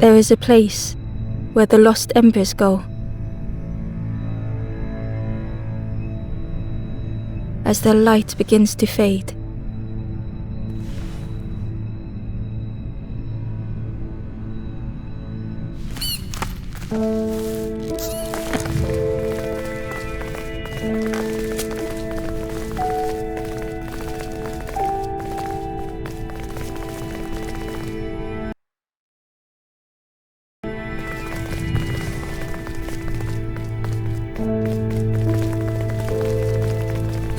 There is a place where the lost embers go. As their light begins to fade,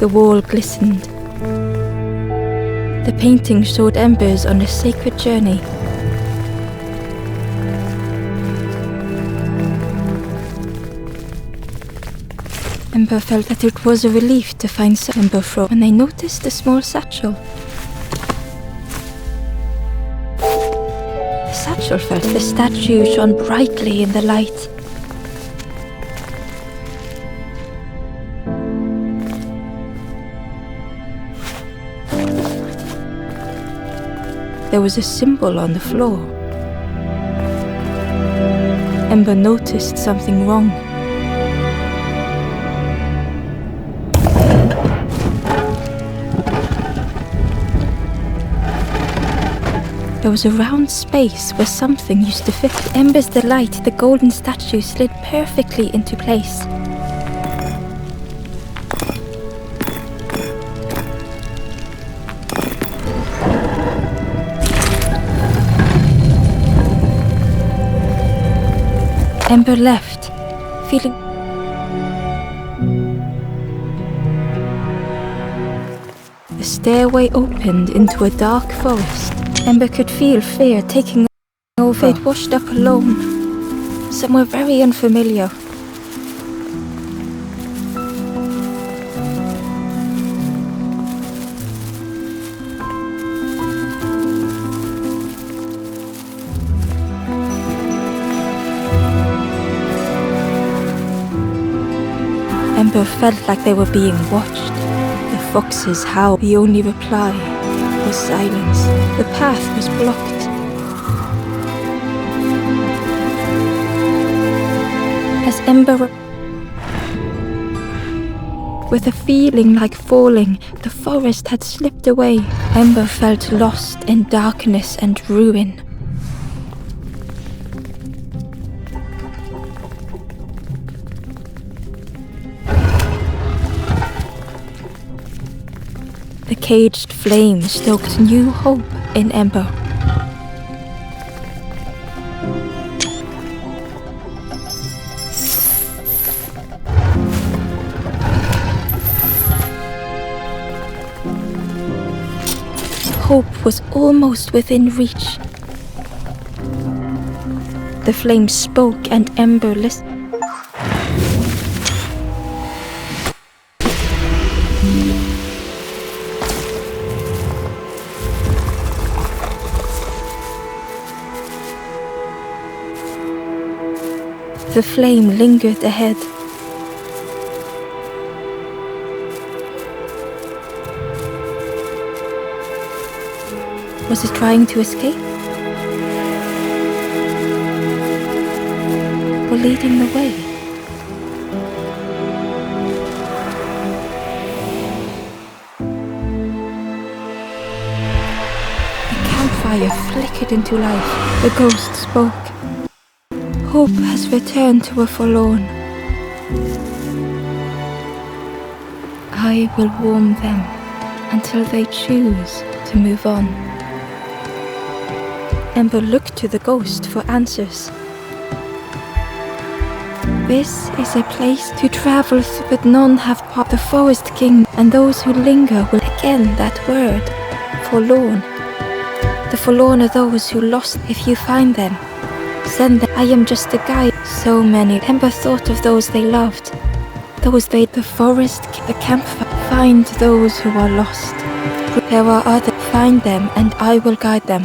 the wall glistened. The painting showed embers on a sacred journey. Ember felt that it was a relief to find some ember from when they noticed a small satchel. The satchel felt the statue shone brightly in the light. There was a symbol on the floor. Ember noticed something wrong. There was a round space where something used to fit. To Ember's delight, the golden statue slid perfectly into place. Ember left, feeling... The stairway opened into a dark forest. Ember could feel fear taking over. It washed up alone, somewhere very unfamiliar. Ember felt like they were being watched. The foxes howled. The only reply was silence. The path was blocked. As Ember... With a feeling like falling, the forest had slipped away. Ember felt lost in darkness and ruin. caged flame stoked new hope in Ember. Hope was almost within reach. The flame spoke and Ember listened. The flame lingered ahead. Was it trying to escape? Or leading the way? The campfire flickered into life. The ghost spoke. Hope has returned to a forlorn. I will warm them until they choose to move on. Ember looked to the ghost for answers. This is a place to travel through, but none have part. The Forest King and those who linger will again that word, forlorn. The forlorn are those who lost. If you find them, send them. I am just a guide. So many. Ember thought of those they loved. Those they, the forest, the campfire. Find those who are lost. There are others. Find them and I will guide them.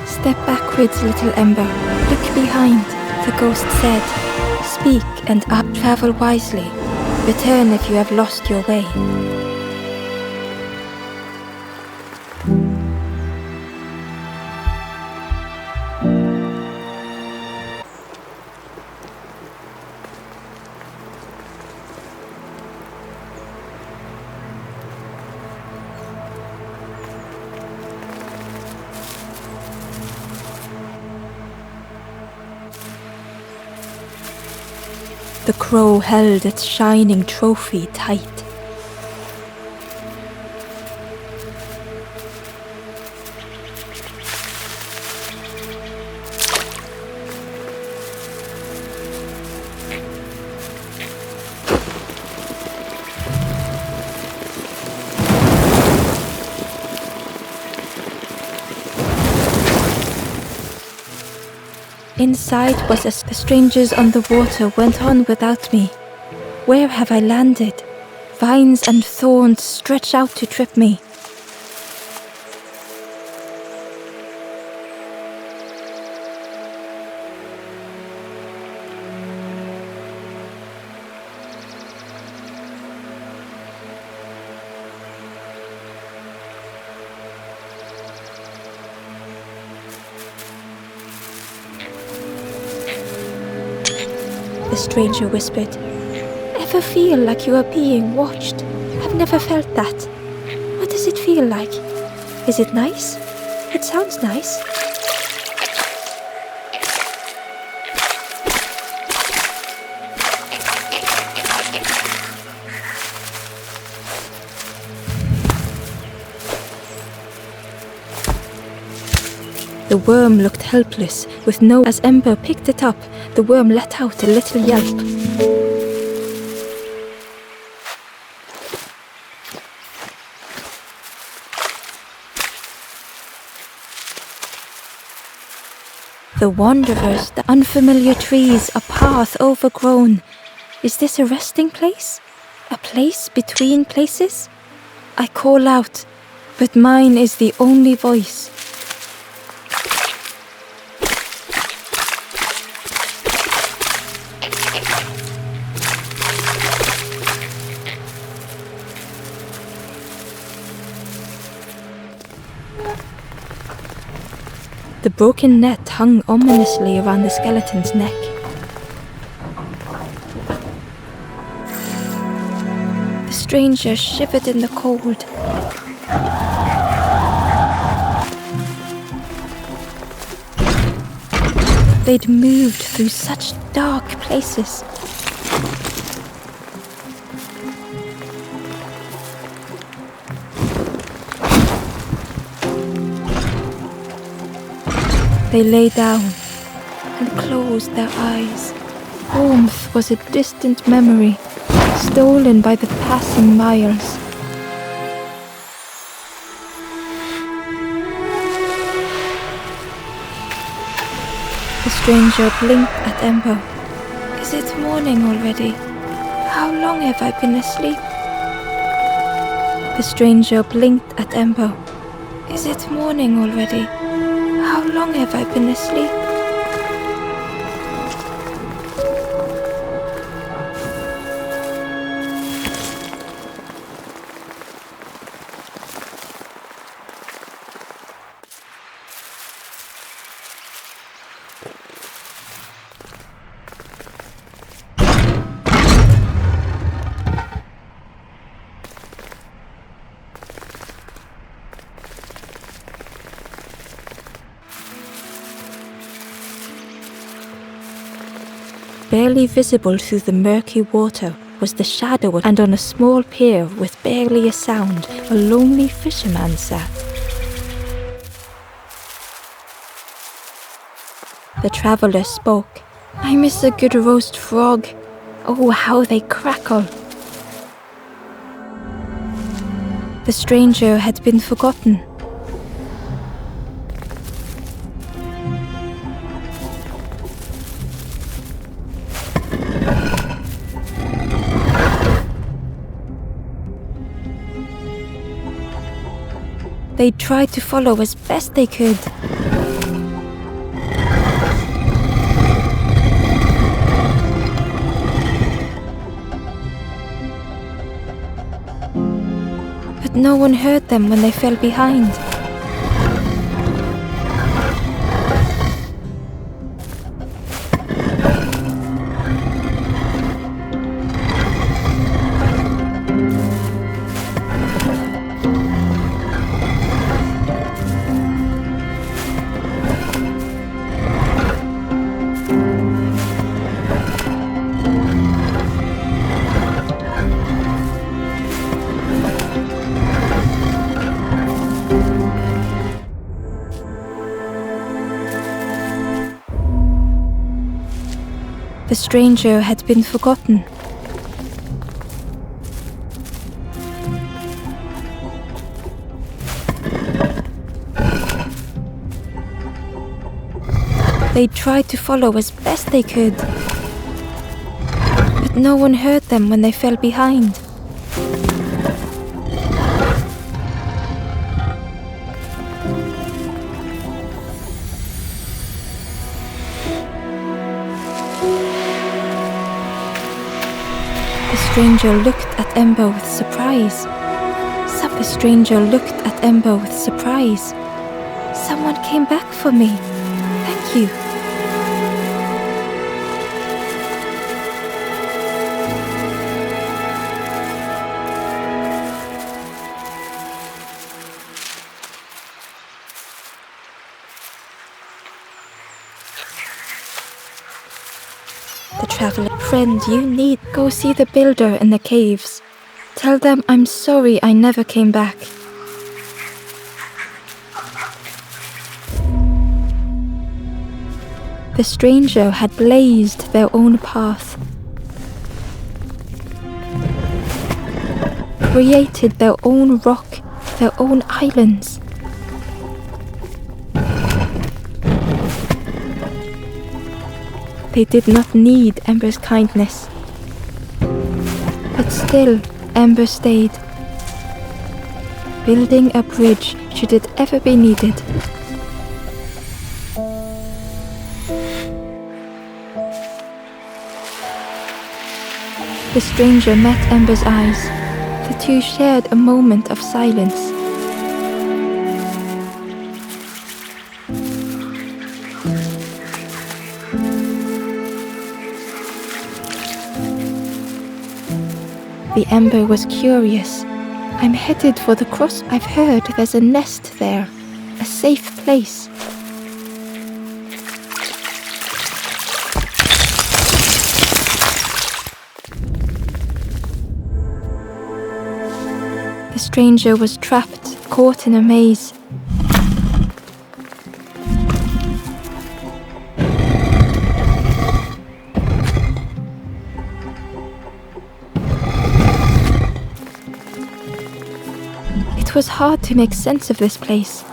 Step backwards, little Ember. Look behind, the ghost said. Speak and up. Travel wisely. Return if you have lost your way. The crow held its shining trophy tight. Inside was the strangers on the water went on without me. Where have I landed? Vines and thorns stretch out to trip me. The stranger whispered. Ever feel like you are being watched? I've never felt that. What does it feel like? Is it nice? It sounds nice. The worm looked helpless, with no. As Ember picked it up, the worm let out a little yelp. The wanderers, the unfamiliar trees, a path overgrown. Is this a resting place? A place between places? I call out, but mine is the only voice. The broken net hung ominously around the skeleton's neck. The stranger shivered in the cold. They'd moved through such dark places. They lay down and closed their eyes. Warmth was a distant memory, stolen by the passing miles. The stranger blinked at Ember. Is it morning already? How long have I been asleep? The stranger blinked at Ember. Is it morning already? How long have I been asleep? Barely visible through the murky water was the shadow, and on a small pier with barely a sound, a lonely fisherman sat. The traveller spoke. I miss a good roast frog. Oh, how they crackle. The stranger had been forgotten. They tried to follow as best they could. But no one heard them when they fell behind. The stranger had been forgotten. They tried to follow as best they could, but no one heard them when they fell behind. The stranger looked at Ember with surprise. The stranger looked at Ember with surprise. Someone came back for me. Thank you. The traveler. Friend, you need go see the builder in the caves. Tell them I'm sorry I never came back. The stranger had blazed their own path, created their own rock, their own islands. They did not need Ember's kindness, but still Ember stayed, building a bridge should it ever be needed. The stranger met Ember's eyes. The two shared a moment of silence. The Ember was curious. I'm headed for the cross. I've heard there's a nest there, a safe place. The stranger was trapped, caught in a maze. was hard to make sense of this place.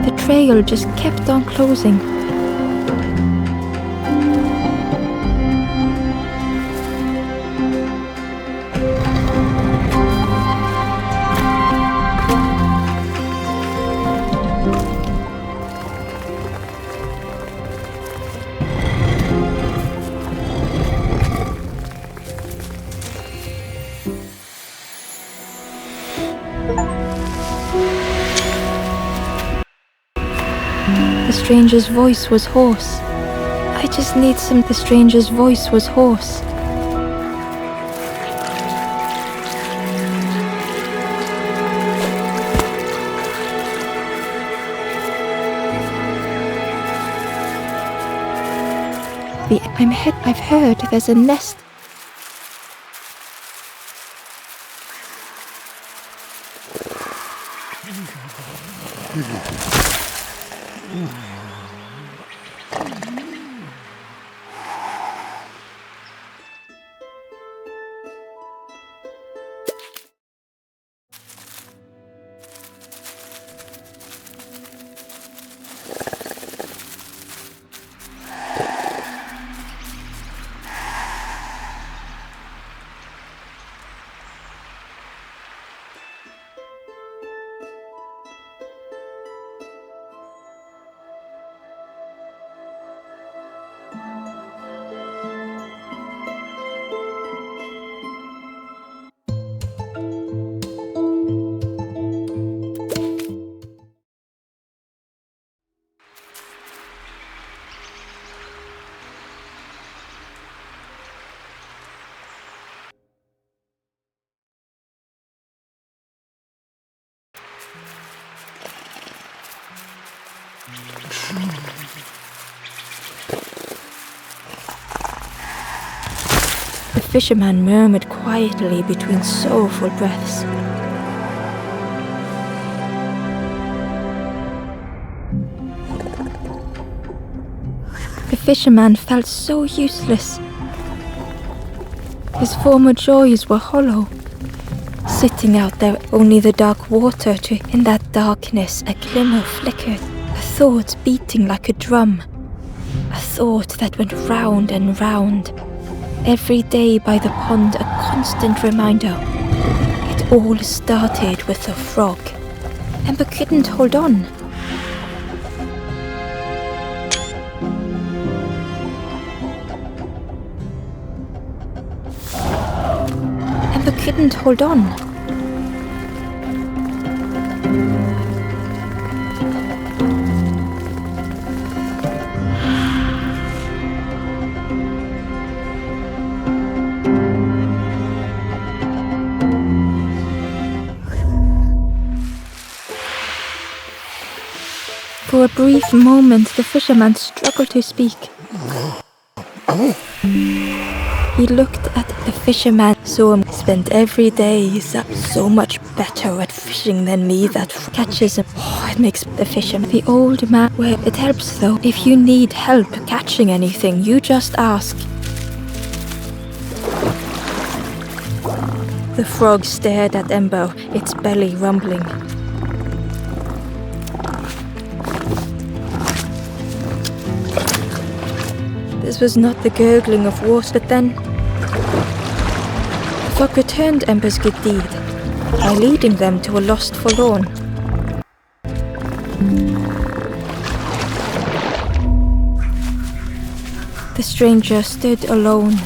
The trail just kept on closing. The stranger's voice was hoarse. I just need some. The stranger's voice was hoarse. I've heard there's a nest. The fisherman murmured quietly between soulful breaths. The fisherman felt so useless. His former joys were hollow. Sitting out there, only the dark water in that darkness, a glimmer flickered, a thought beating like a drum, a thought that went round and round. Every day by the pond, a constant reminder. It all started with a frog. Ember couldn't hold on. Ember couldn't hold on. For a brief moment, the fisherman struggled to speak. He looked at the fisherman, saw him spent every day. He's so much better at fishing than me. That catches him. Oh, it makes the fisherman. The old man, well, it helps though. If you need help catching anything, you just ask. The frog stared at Ember, its belly rumbling. This was not the gurgling of water, but then the frog returned Ember's good deed by leading them to a lost forlorn. The stranger stood alone.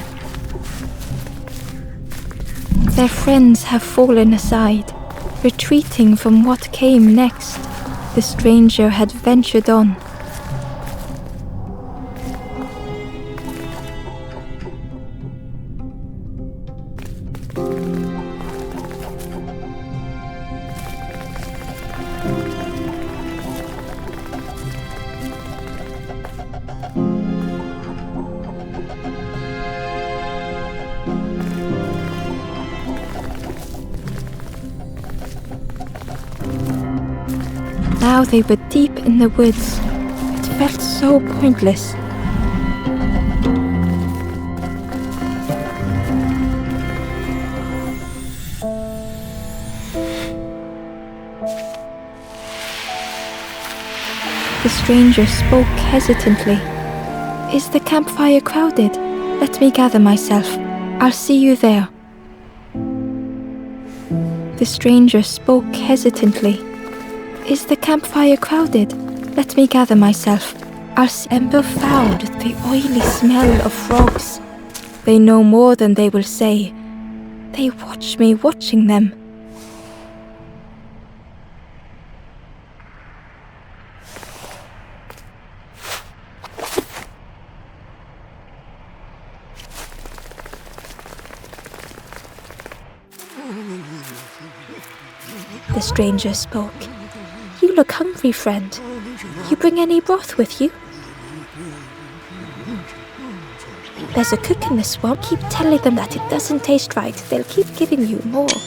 Their friends have fallen aside, retreating from what came next. The stranger had ventured on. Now they were deep in the woods. It felt so pointless. The stranger spoke hesitantly. "Is the campfire crowded? Let me gather myself. I'll see you there." The stranger spoke hesitantly. "Is the campfire crowded? Let me gather myself. I'll see." Ember found the oily smell of frogs. They know more than they will say. They watch me watching them. The stranger spoke. "You look hungry, friend. You bring any broth with you?" "There's a cook in the swamp. Keep telling them that it doesn't taste right. They'll keep giving you more."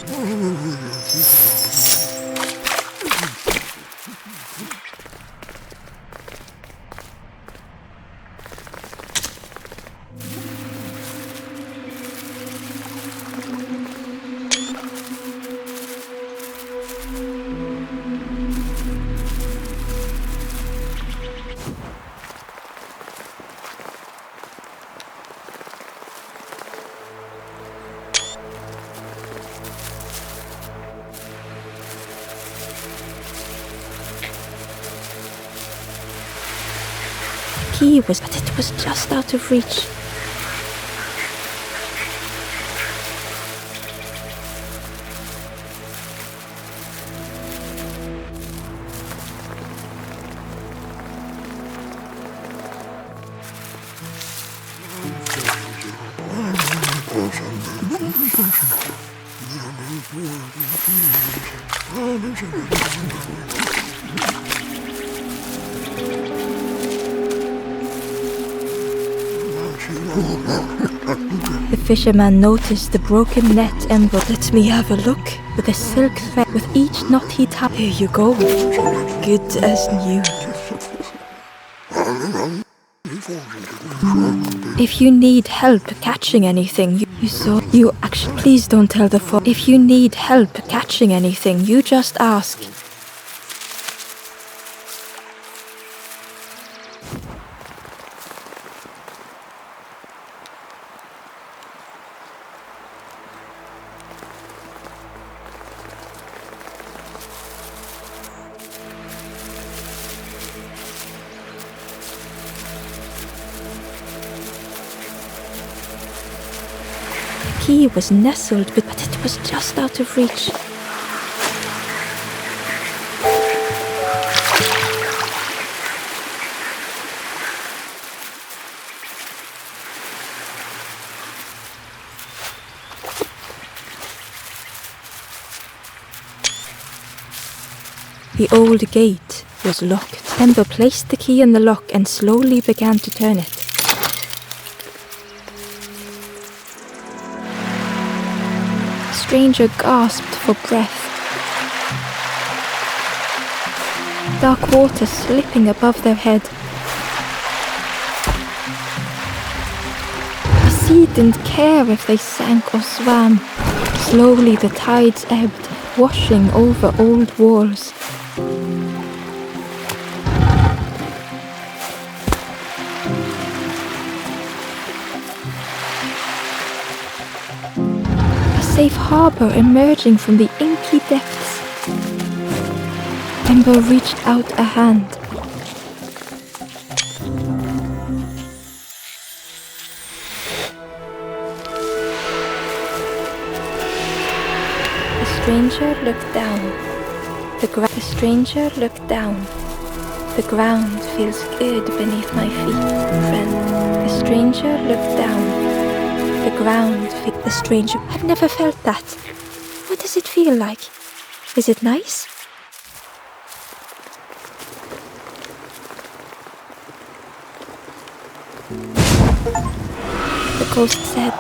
But it was just out of reach. The fisherman noticed the broken net Ember. "Let me have a look." With a silk thread, with each knot he tied. "Here you go. Good as new. If you need help catching anything, please don't tell the folk. If you need help catching anything, you just ask." The key was nestled, but it was just out of reach. The old gate was locked. Ember placed the key in the lock and slowly began to turn it. The stranger gasped for breath. Dark water slipping above their head. The sea didn't care if they sank or swam. Slowly the tides ebbed, washing over old walls. Safe harbor emerging from the inky depths. Ember reached out a hand. The stranger looked down. The stranger looked down. The ground feels good beneath my feet, friend. The stranger looked down. The ground feels... The stranger... I've never felt that. What does it feel like? Is it nice? The ghost said,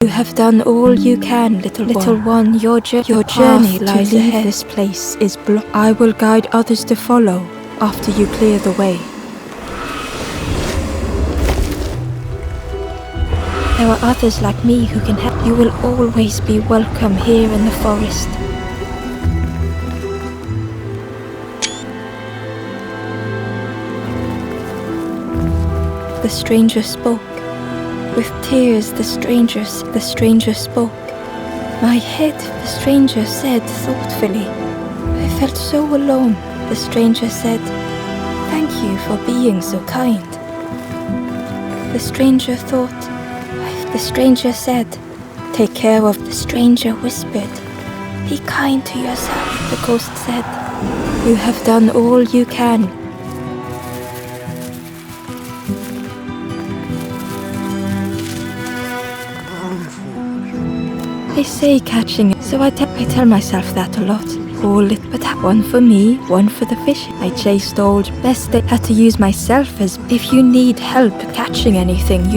"You have done all you can, little one. Your journey lies ahead. This place is blocked. I will guide others to follow after you clear the way." There are others like me who can help. You will always be welcome here in the forest. The stranger spoke. With tears, the stranger spoke. "My head," the stranger said thoughtfully. "I felt so alone." The stranger said, "Thank you for being so kind." The stranger thought. The stranger said, "Take care of..." The stranger whispered, "Be kind to yourself." The ghost said, "You have done all you can." They say catching it, so I tell myself that a lot. All it, but one for me, one for the fish. I chased old best. I had to use myself as... If you need help catching anything,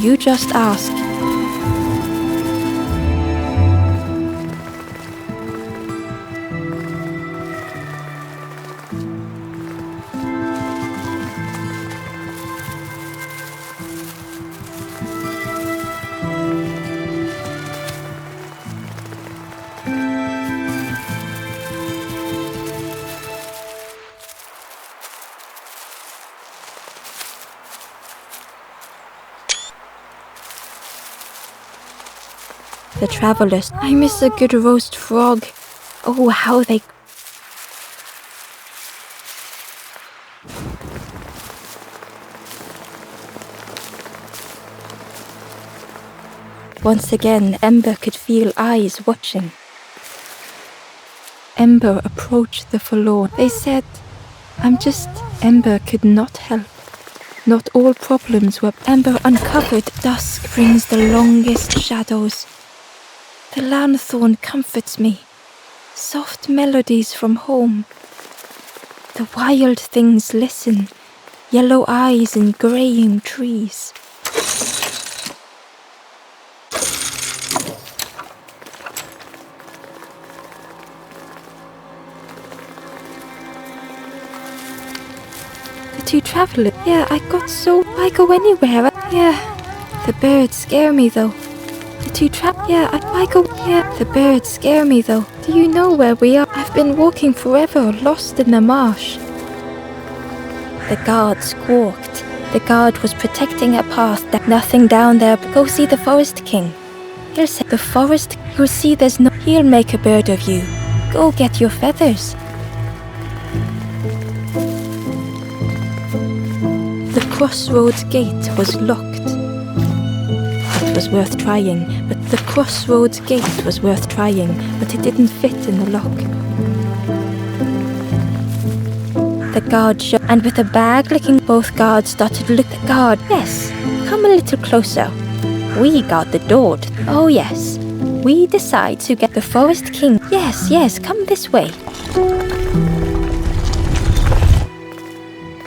you just ask. The travelers. I miss a good roast frog. Oh, how they... Once again, Ember could feel eyes watching. Ember approached the forlorn. They said, Ember could not help. Not all problems were... Ember uncovered. Dusk brings the longest shadows. The lanthorn comforts me. Soft melodies from home. The wild things listen. Yellow eyes in graying trees. The two travelers. Yeah, I go anywhere. Yeah. The birds scare me though. The two The birds scare me though. Do you know where we are? I've been walking forever, lost in the marsh. The guard squawked. The guard was protecting a path. Nothing down there. Go see the Forest King. He'll say the forest. You'll see there's no... He'll make a bird of you. Go get your feathers. The crossroads gate was locked. It was worth trying, but the crossroads gate was worth trying, but it didn't fit in the lock. The guard shut, and with a bag licking, both guards started to look. The guard, yes, come a little closer. We guard the door. Oh yes, we decide to get the Forest King. Yes, come this way.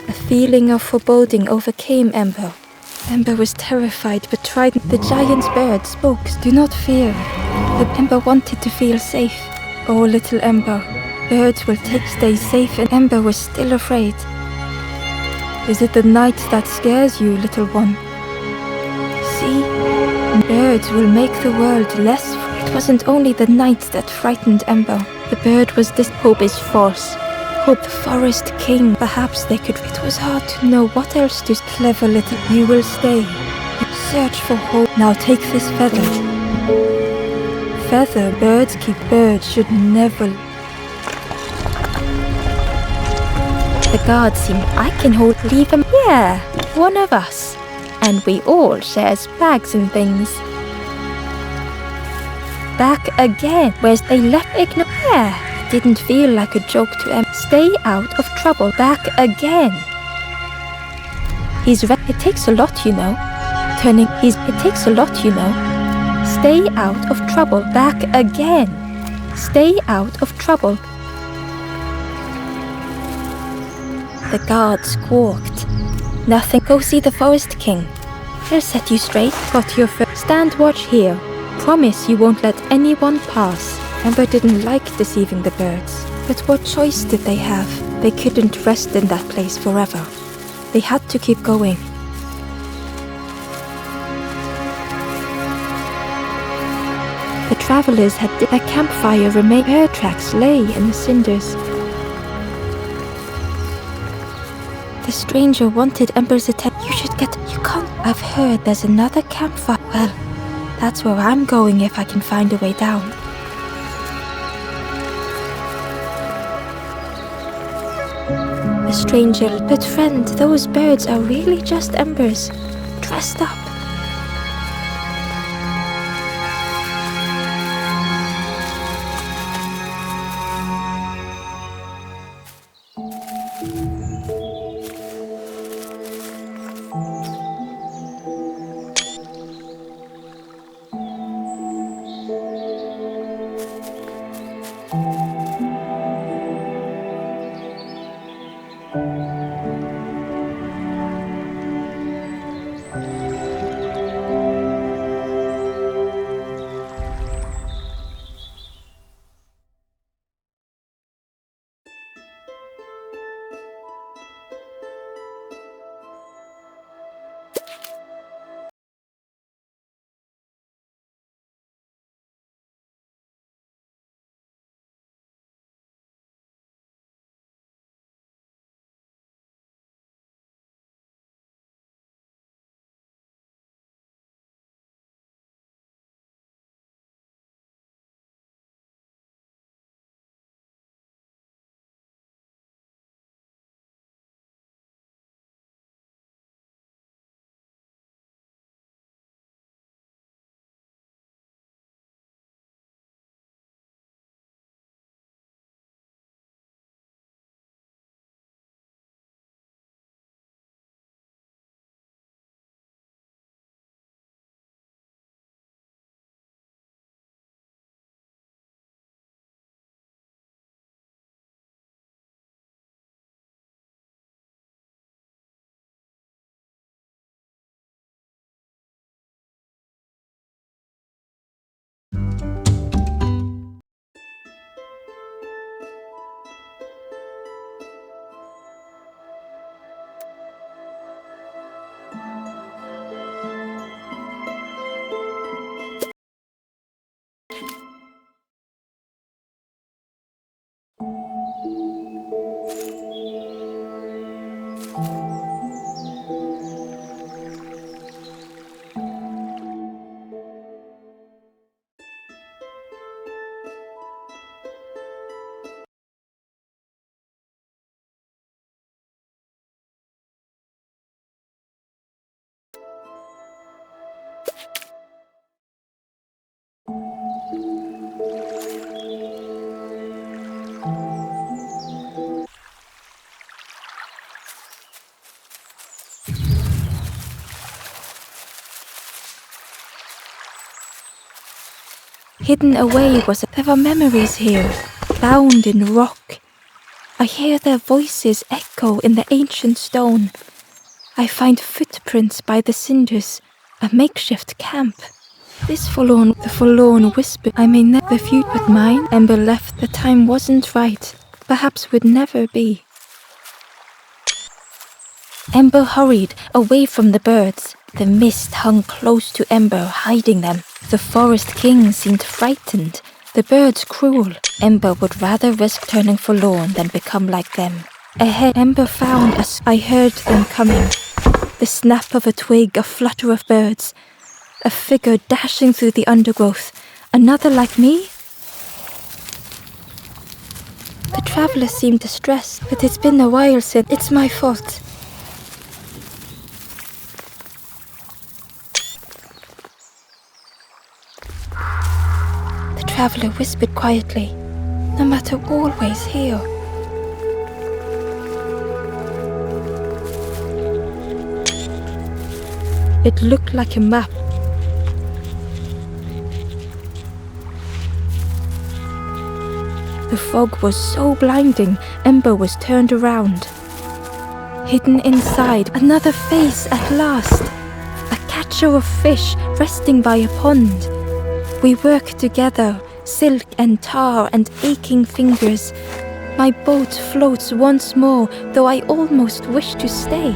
A feeling of foreboding overcame Ember. Ember was terrified, but tried. The giant bird spoke. Do not fear. The Ember wanted to feel safe. Oh, little Ember, birds will stay safe, and Ember was still afraid. Is it the night that scares you, little one? See, birds will make the world less. It wasn't only the night that frightened Ember. The bird was this. Hope is false. Hope the Forest King. Perhaps they could. It was hard to know what else to. Clever little. You will stay. Search for hope. Now take this feather. Feather. Birds keep. Birds should never. The guard seemed. I can hold. Leave him. Yeah, one of us. And we all shares bags and things. back again. Where's they left ignore? Yeah, didn't feel like a joke to Ember. Stay out of trouble, back again. It takes a lot, you know. It takes a lot, you know. Stay out of trouble, back again. Stay out of trouble. The guard squawked. Nothing. Go see the Forest King. He'll set you straight. Got your stand watch here. Promise you won't let anyone pass. Ember didn't like deceiving the birds. But what choice did they have? They couldn't rest in that place forever. They had to keep going. The travelers had a campfire remained. Bear tracks lay in the cinders. The stranger wanted Ember's attention. You can't. I've heard there's another campfire. Well, that's where I'm going if I can find a way down. The stranger, but friend, those birds are really just embers, dressed up. Hidden away there were memories here, bound in rock. I hear their voices echo in the ancient stone. I find footprints by the cinders, a makeshift camp. The forlorn whisper, I may never feud but mine. Ember left, the time wasn't right, perhaps would never be. Ember hurried away from the birds. The mist hung close to Ember, hiding them. The Forest King seemed frightened, the birds cruel. Ember would rather risk turning forlorn than become like them. Ahead, Ember found us. I heard them coming. The snap of a twig, a flutter of birds. A figure dashing through the undergrowth. Another like me? The traveler seemed distressed, but it's been a while since. It's my fault. traveler whispered quietly, "No matter, always here." It looked like a map. The fog was so blinding, Ember was turned around. Hidden inside, another face at last. A catcher of fish resting by a pond. We work together, silk and tar and aching fingers. My boat floats once more, though I almost wish to stay.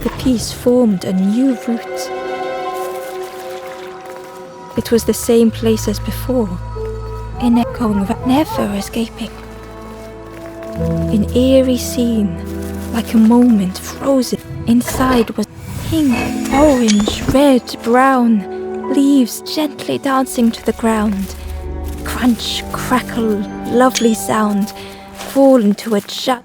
The piece formed a new route. It was the same place as before, in echoing, never escaping. An eerie scene, like a moment frozen. Inside was pink, orange, red, brown, leaves gently dancing to the ground. Crunch, crackle, lovely sound, fall into a jet.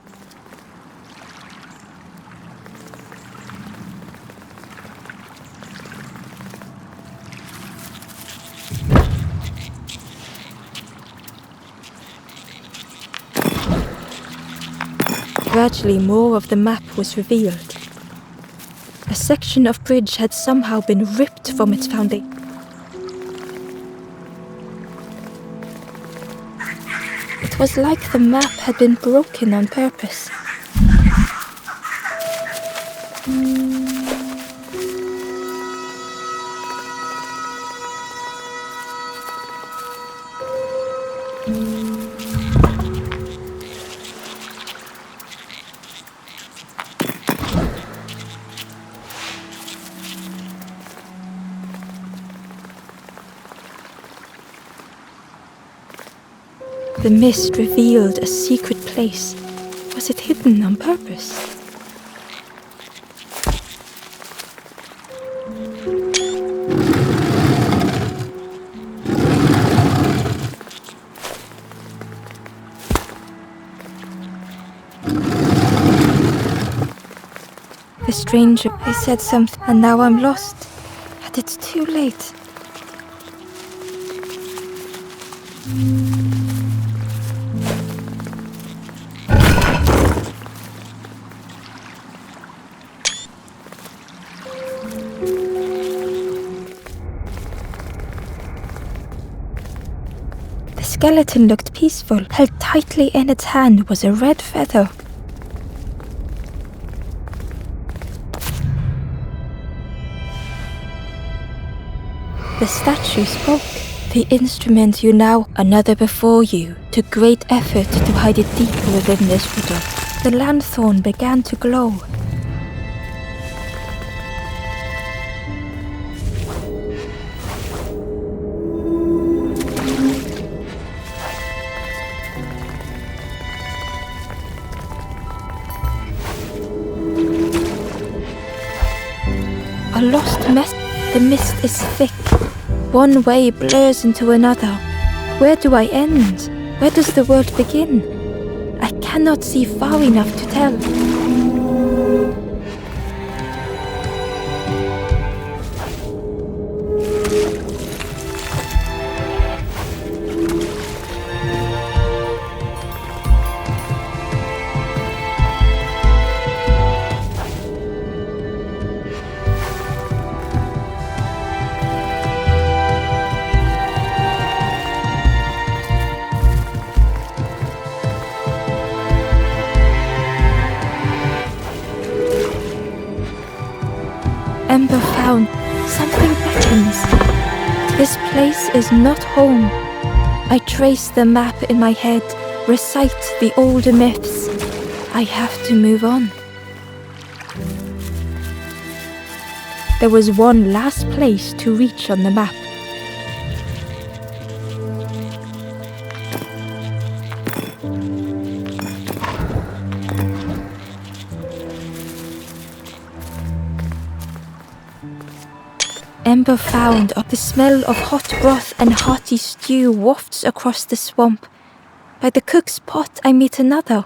Gradually more of the map was revealed. A section of bridge had somehow been ripped from its foundation. It was like the map had been broken on purpose. The mist revealed a secret place. Was it hidden on purpose? The stranger, I said something, and now I'm lost. And it's too late. The skeleton looked peaceful. Held tightly in its hand was a red feather. The statue spoke. The instrument you now, another before you, took great effort to hide it deep within this riddle. The lanthorn began to glow. A lost mess. The mist is thick. One way blurs into another. Where do I end? Where does the world begin? I cannot see far enough to tell. Ember found something beckons. This place is not home. I trace the map in my head, recite the older myths. I have to move on. There was one last place to reach on the map. Ember found the smell of hot broth and hearty stew wafts across the swamp. By the cook's pot I meet another.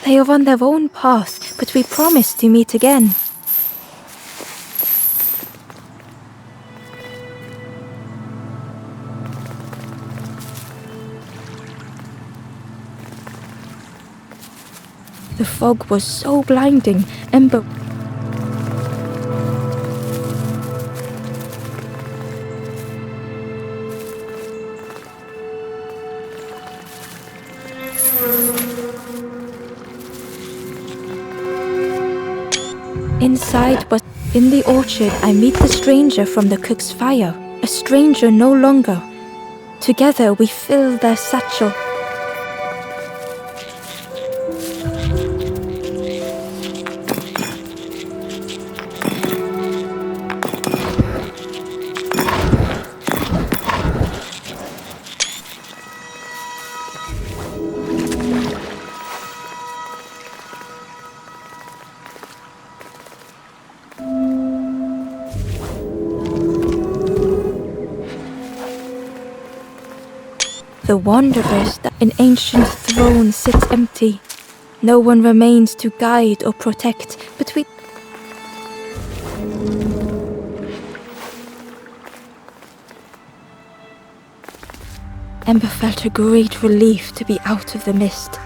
They are on their own path, but we promise to meet again. The fog was so blinding, Ember... Inside was... In the orchard, I meet the stranger from the cook's fire. A stranger no longer. Together we fill their satchel. The wanderers, an ancient throne sits empty. No one remains to guide or protect, but we... Ember felt a great relief to be out of the mist.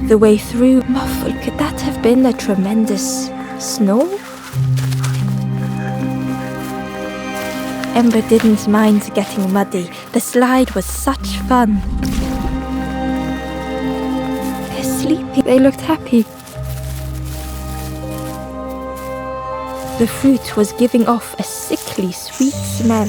The way through, muffled, could that have been a tremendous snow? Ember didn't mind getting muddy. The slide was such fun. They're sleeping. They looked happy. The fruit was giving off a sickly sweet smell.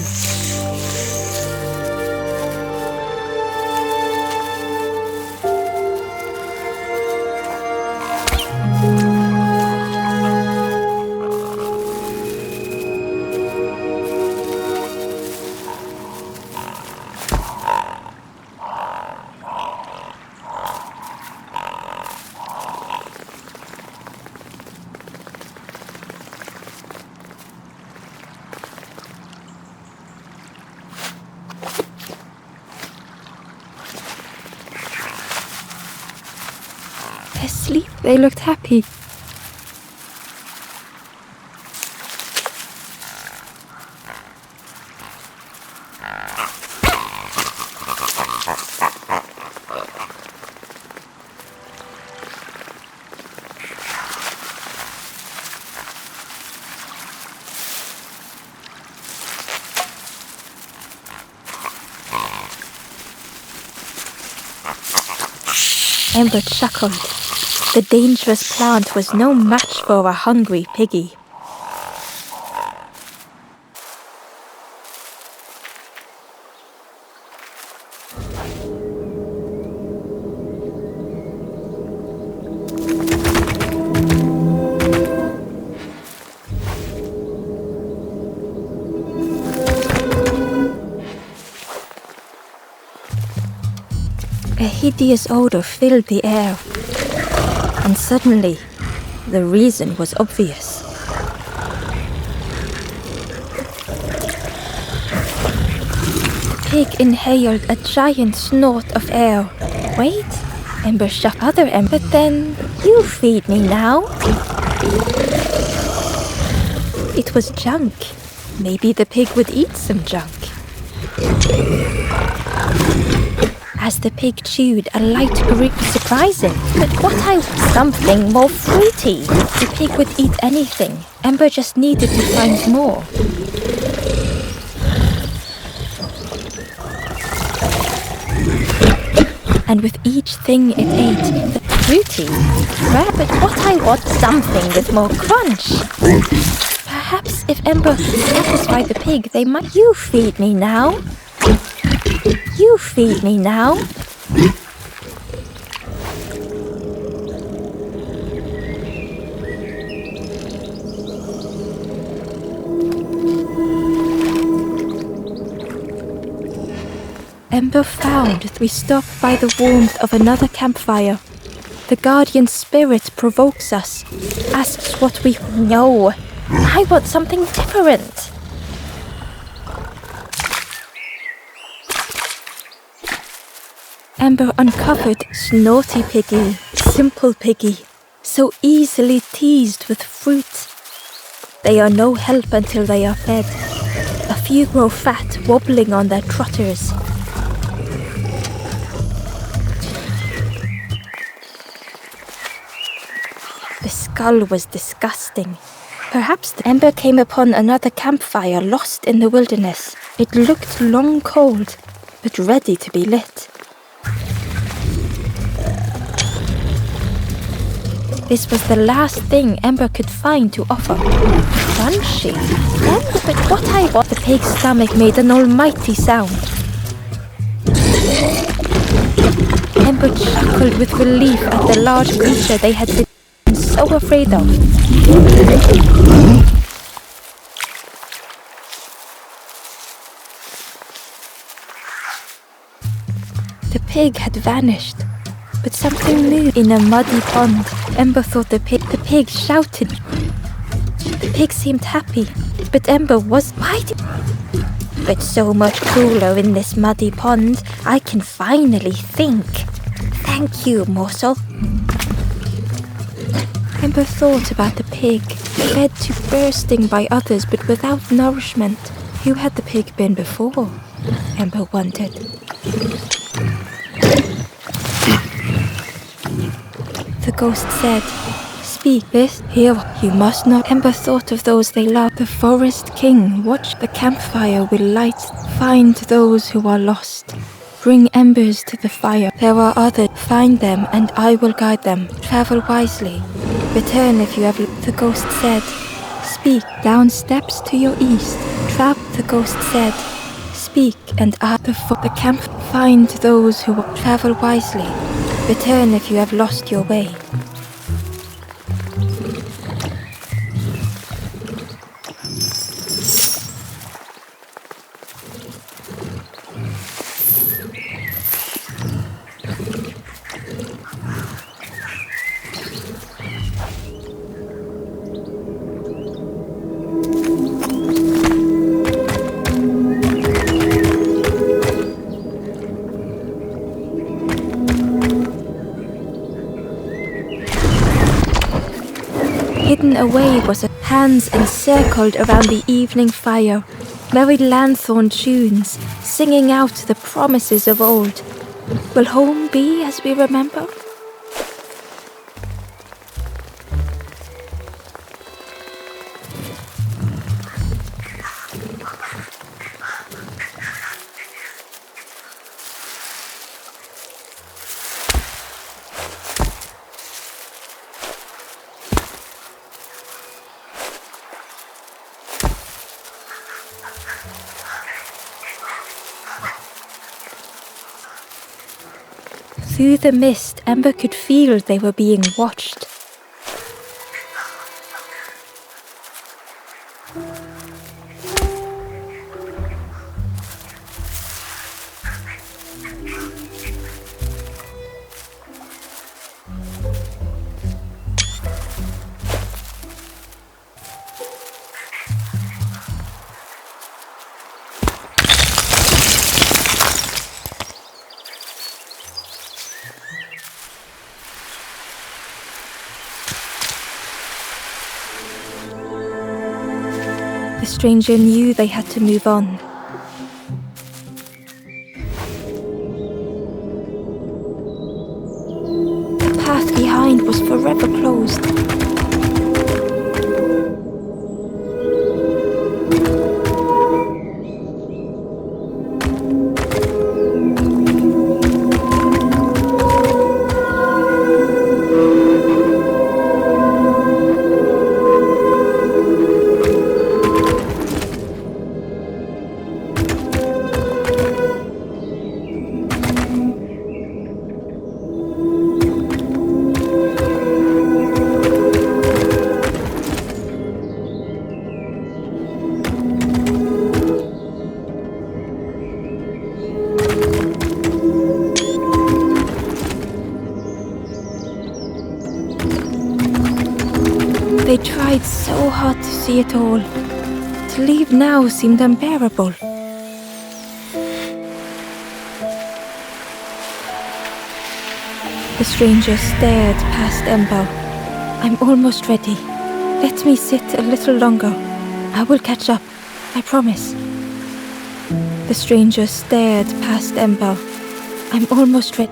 Asleep, they looked happy. Ember chuckled. The dangerous plant was no match for a hungry piggy. A hideous odor filled the air. And suddenly, the reason was obvious. The pig inhaled a giant snort of air. Wait, Ember shut other Ember. But then, you feed me now. It was junk. Maybe the pig would eat some junk. As the pig chewed, a light grew surprising. But what I want something more fruity. The pig would eat anything. Ember just needed to find more. And with each thing it ate, the fruity. But what I want something with more crunch. Perhaps if Ember could satisfy the pig, they might... You feed me now. You feed me now. Ember found we stopped by the warmth of another campfire. The guardian spirit provokes us, asks what we... No, I want something different. Ember uncovered Snaughty Piggy, Simple Piggy, so easily teased with fruit. They are no help until they are fed. A few grow fat, wobbling on their trotters. The skull was disgusting. Perhaps Ember came upon another campfire lost in the wilderness. It looked long cold, but ready to be lit. This was the last thing Ember could find to offer. Crunchy. Ember, but what I want... The pig's stomach made an almighty sound. Ember chuckled with relief at the large creature they had been so afraid of. The pig had vanished. But something moved in a muddy pond. Ember thought the pig shouted. The pig seemed happy, but Ember was... But so much cooler in this muddy pond, I can finally think. Thank you, morsel. Ember thought about the pig, fed to bursting by others but without nourishment. Who had the pig been before? Ember wondered. The ghost said, "Speak this here, you must not." Ember thought of those they loved. The forest king, watch the campfire will light. Find those who are lost. Bring embers to the fire. There are others. Find them and I will guide them. Travel wisely. Return if you have... The ghost said, "Speak down steps to your east." The ghost said, "Speak and I..." The camp. Find those who travel wisely. Return if you have lost your way. Hidden away was hands encircled around the evening fire, merry lanthorn tunes, singing out the promises of old. Will home be as we remember? Through the mist, Ember could feel they were being watched. The stranger knew they had to move on. The path behind was forever closed. They tried so hard to see it all. To leave now seemed unbearable. The stranger stared past Ember. I'm almost ready. Let me sit a little longer. I will catch up, I promise. The stranger stared past Ember. I'm almost ready.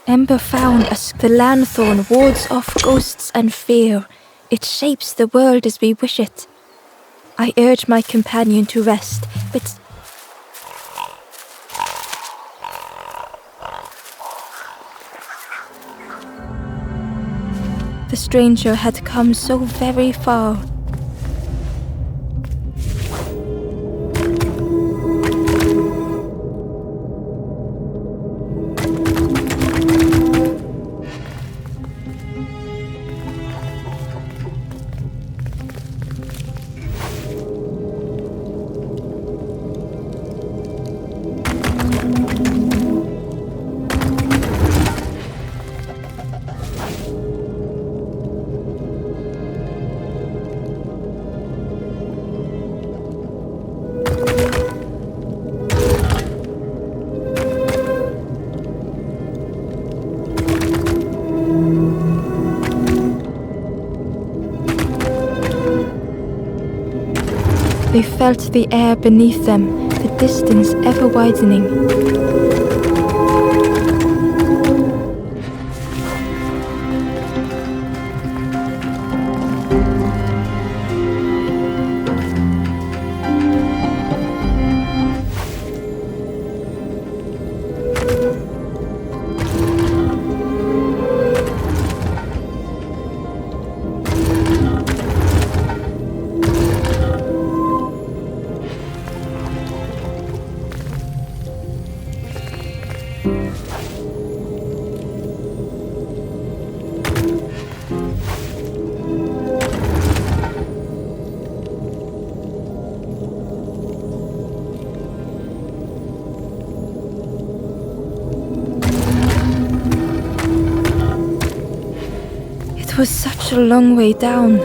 Ember found us. The lanthorn wards off ghosts and fear. It shapes the world as we wish it. I urge my companion to rest, but the stranger had come so very far. They felt the air beneath them, the distance ever widening. It was such a long way down.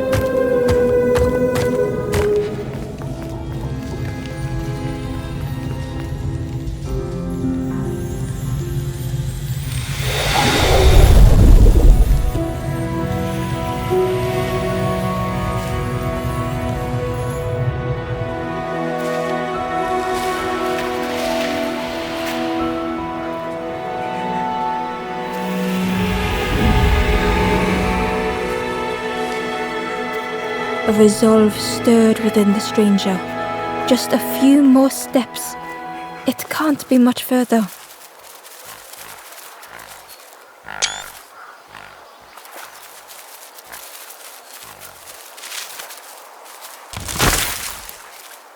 A resolve stirred within the stranger. Just a few more steps. It can't be much further.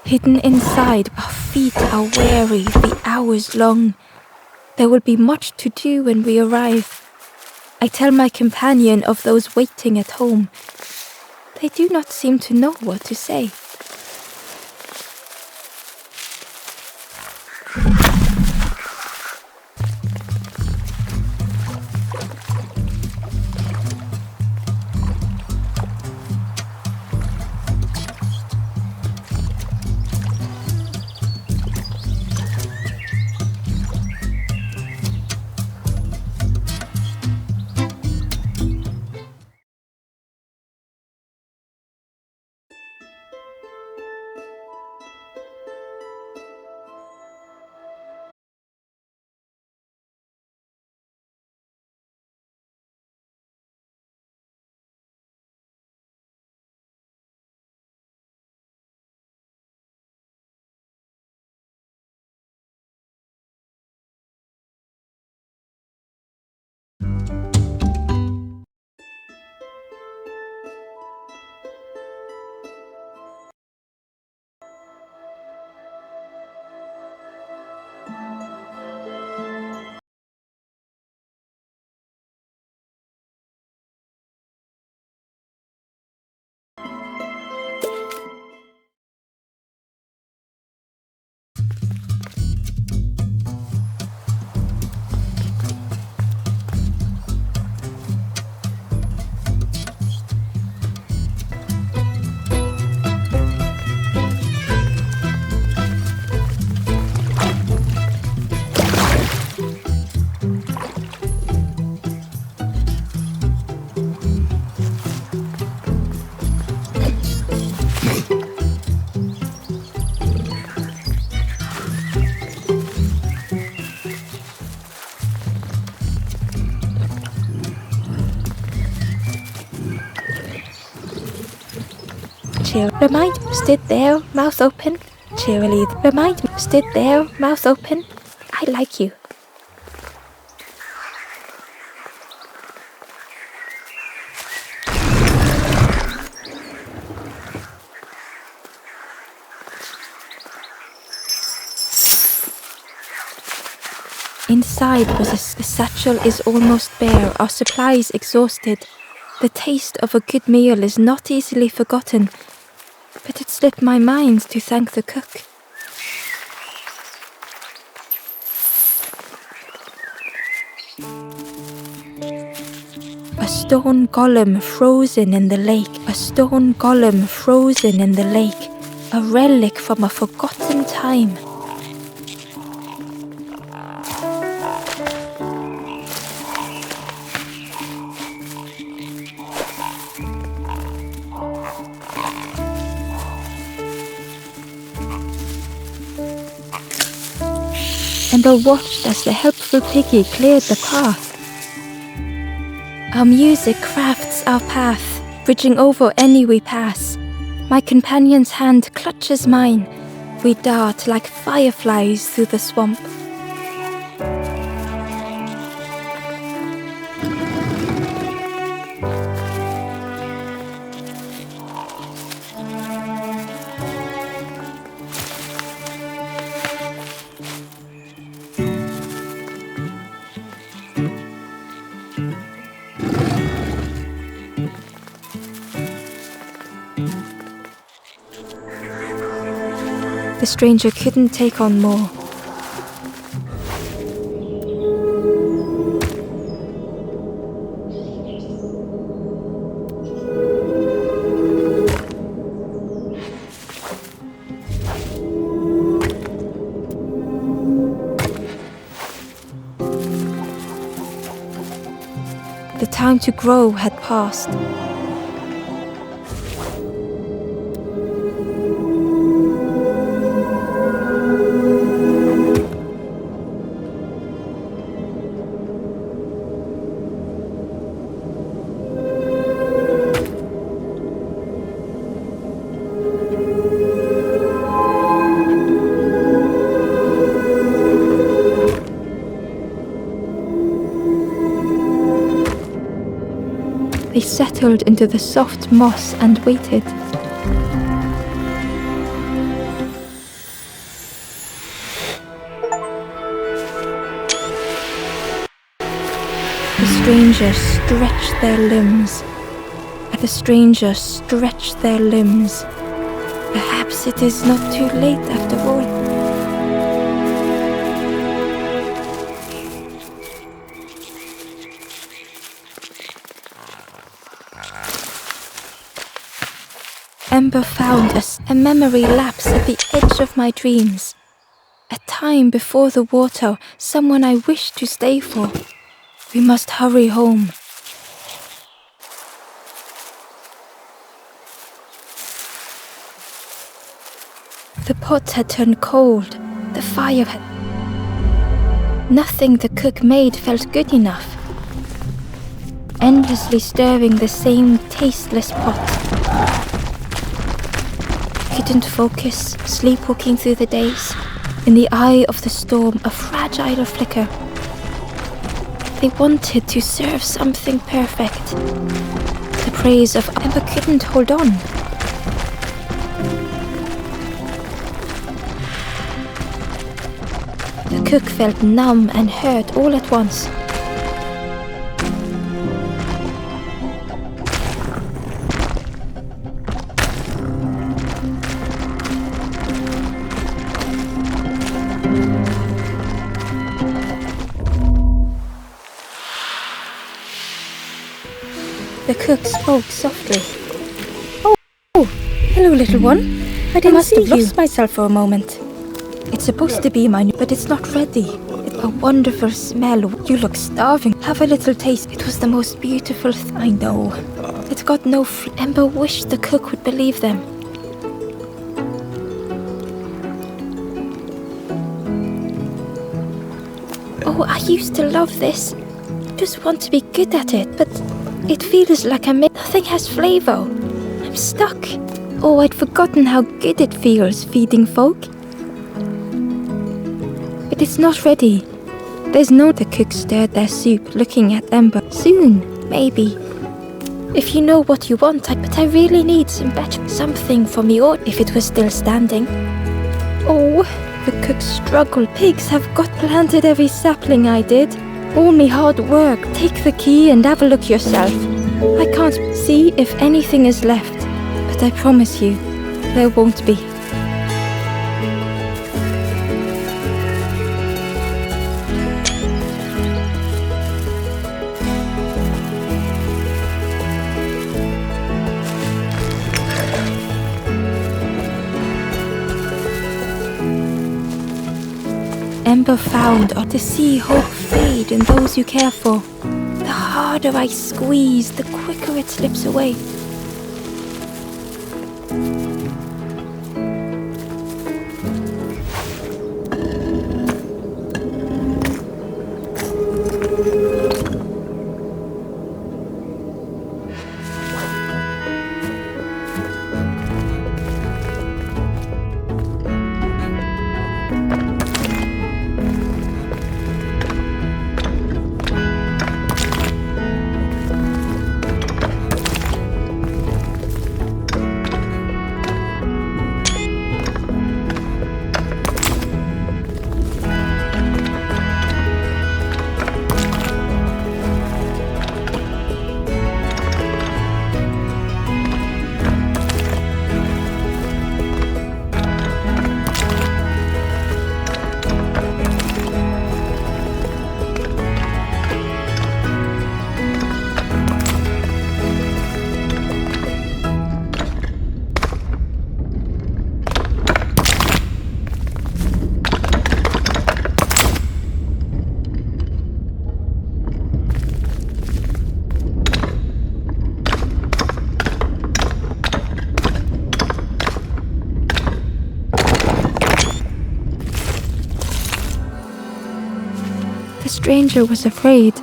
Hidden inside, our feet are weary, the hours long. There will be much to do when we arrive. I tell my companion of those waiting at home. They do not seem to know what to say. Cheer. Remind me. Stood there, mouth open. Cheerily. Remind me. Stood there, mouth open. I like you. Inside was the satchel is almost bare, our supplies exhausted. The taste of a good meal is not easily forgotten, but it slipped my mind to thank the cook. A stone golem frozen in the lake, a stone golem frozen in the lake, a relic from a forgotten time. Amber watched as the helpful piggy cleared the path. Our music crafts our path, bridging over any we pass. My companion's hand clutches mine. We dart like fireflies through the swamp. The stranger couldn't take on more. The time to grow had passed. They settled into the soft moss and waited. The strangers stretched their limbs. The strangers stretched their limbs. Perhaps it is not too late after all. Ember found us, a memory lapse at the edge of my dreams. A time before the water, someone I wished to stay for. We must hurry home. The pot had turned cold. The fire had... Nothing the cook made felt good enough. Endlessly stirring the same tasteless pot. Couldn't focus, sleepwalking through the days. In the eye of the storm, a fragile flicker. They wanted to serve something perfect. The praise of Ember couldn't hold on. The cook felt numb and hurt all at once. The cook spoke softly. Oh, hello, little one. I must have lost myself for a moment. It's supposed to be mine, but it's not ready. It's a wonderful smell. You look starving. Have a little taste. It was the most beautiful I know. It's got no Ember wished the cook would believe them. Oh, I used to love this. Just want to be good at it, but it feels like nothing has flavor. I'm stuck. Oh, I'd forgotten how good it feels feeding folk. But it's not ready. There's no. The cook stirred their soup, looking at Ember. Soon, maybe. If you know what you want, but I really need some better something for me, or if it was still standing. Oh, the cook struggled. Pigs have got planted every sapling I did. All me hard work. Take the key and have a look yourself. I can't see if anything is left, but I promise you, there won't be. Ember found to see hope fade in those you care for. The harder I squeeze, the quicker it slips away. The stranger was afraid.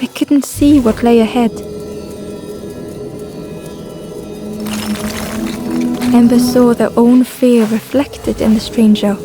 They couldn't see what lay ahead. Ember saw their own fear reflected in the stranger.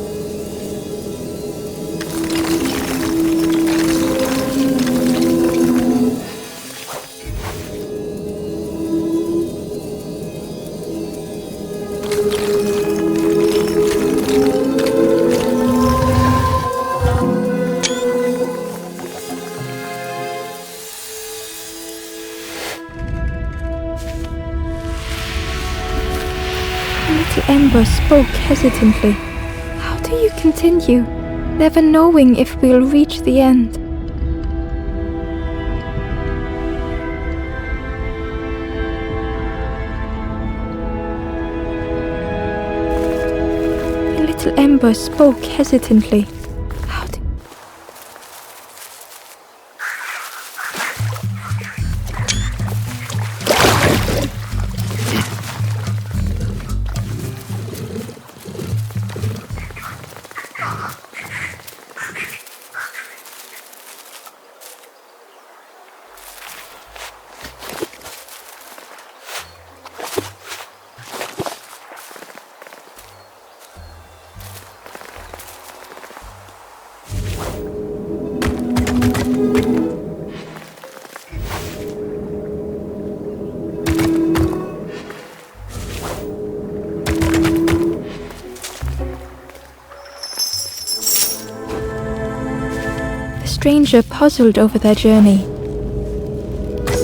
Ember spoke hesitantly. How do you continue, never knowing if we'll reach the end? Little Ember spoke hesitantly. The stranger puzzled over their journey.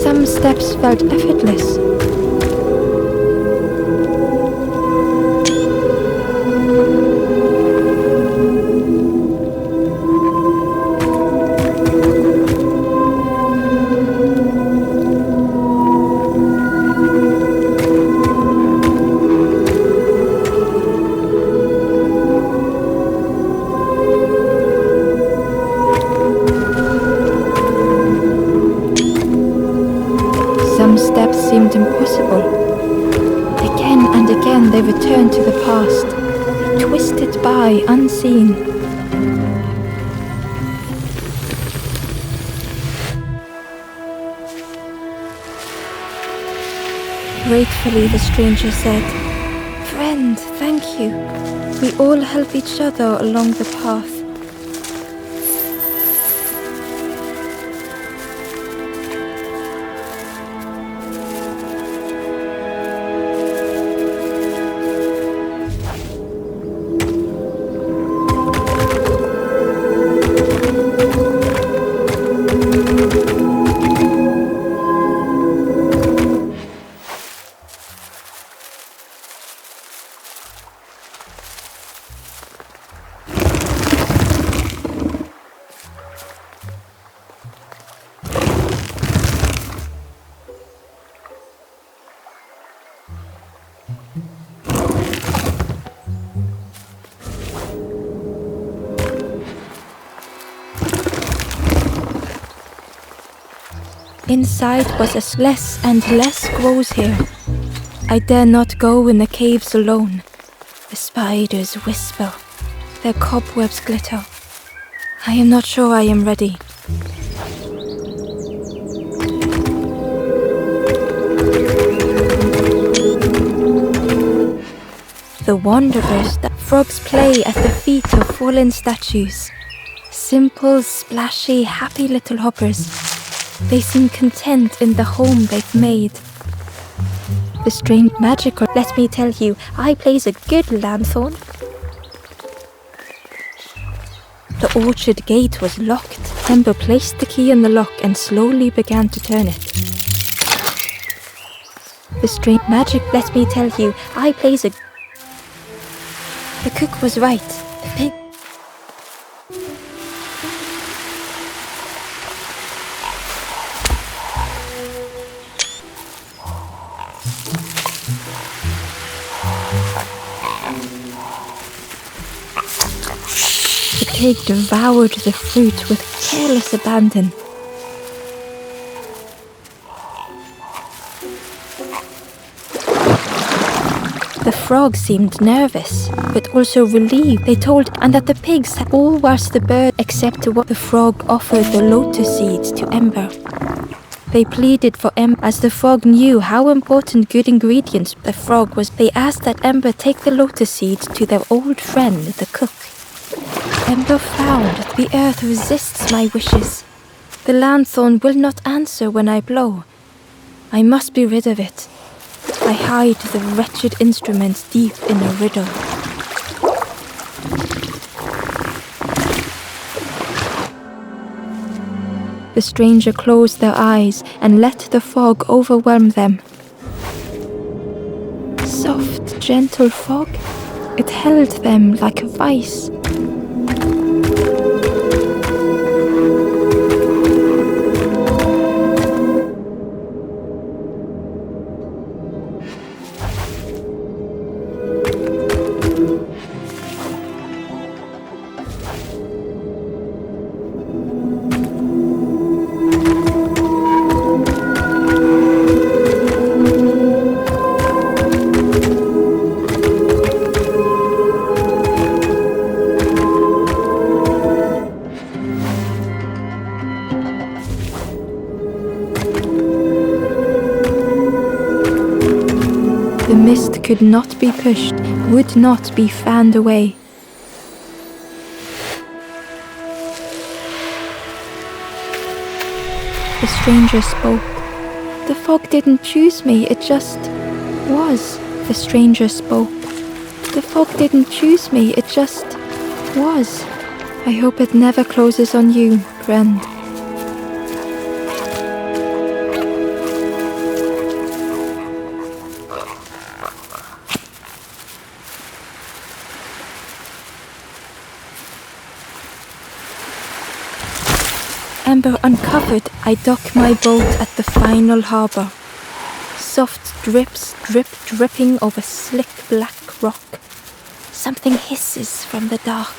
Some steps felt effortless. Some steps seemed impossible. Again and again they returned to the past, twisted by unseen. Gratefully, the stranger said, Friend, thank you. We all help each other along the path. Inside was as less and less grows here. I dare not go in the caves alone. The spiders whisper, their cobwebs glitter. I am not sure I am ready. The wanderers, that frogs play at the feet of fallen statues. Simple, splashy, happy little hoppers. They seem content in the home they've made. The strange magical, let me tell you, I plays a good lanthorn. The orchard gate was locked. Ember placed the key in the lock and slowly began to turn it. The strange magic, let me tell you, I plays a... The cook was right. The pig... The pig devoured the fruit with careless abandon. The frog seemed nervous, but also relieved. They told and that the pigs had all was the bird except what the frog offered the lotus seeds to Ember. They pleaded for Ember as the frog knew how important good ingredients the frog was. They asked that Ember take the lotus seeds to their old friend, the cook. Ember found that the earth resists my wishes. The lanthorn will not answer when I blow. I must be rid of it. I hide the wretched instrument deep in a riddle. The stranger closed their eyes and let the fog overwhelm them. Soft, gentle fog, it held them like a vice. The mist could not be pushed, would not be fanned away. The stranger spoke. The fog didn't choose me, it just was. The stranger spoke. The fog didn't choose me, it just was. I hope it never closes on you, friend. Ember uncovered, I dock my boat at the final harbour. Soft drips drip dripping over slick black rock. Something hisses from the dark.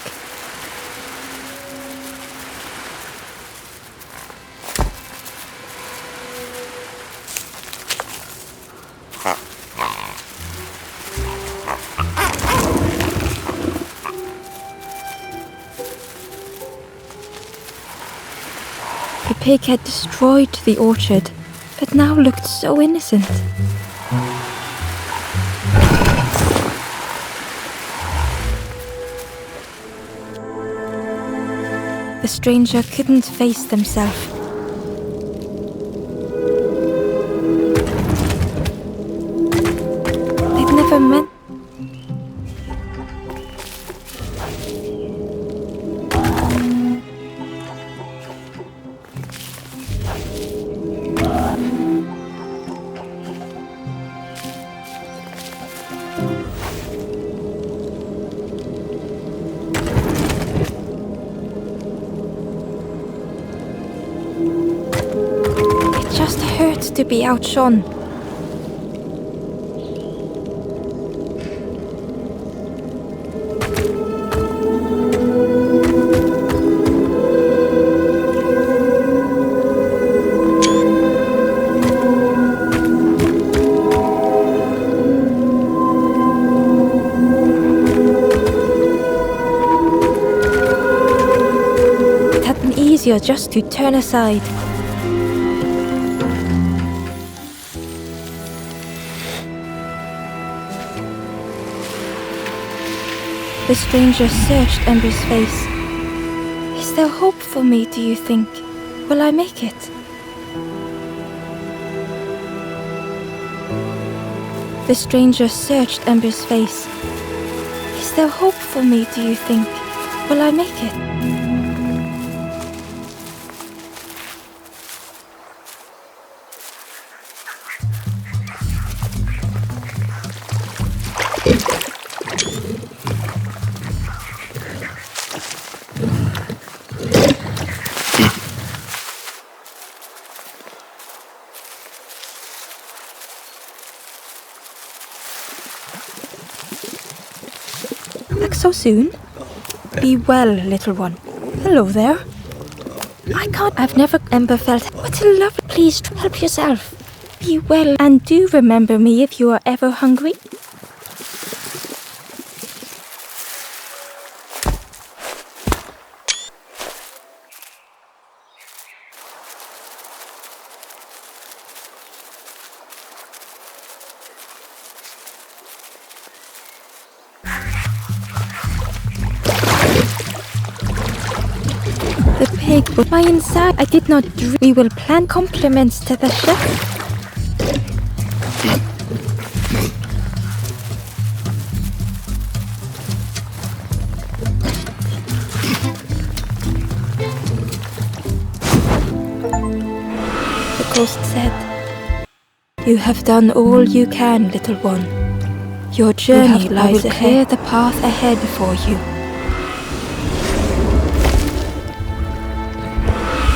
The pig had destroyed the orchard, but now looked so innocent. The stranger couldn't face themselves. They'd never meant. Just hurt to be outshone. It had been easier just to turn aside. The stranger searched Ember's face. Is there hope for me, do you think? Will I make it? The stranger searched Ember's face. Is there hope for me, do you think? Will I make it? Back so soon? Be well, little one. Hello there. I've never Ember felt. What a love. Please help yourself. Be well and do remember me if you are ever hungry. The pig was my inside. I did not dream. We will plant compliments to the chef. The ghost said, "You have done all you can, little one. Your journey lies ahead. Clear the path ahead for you.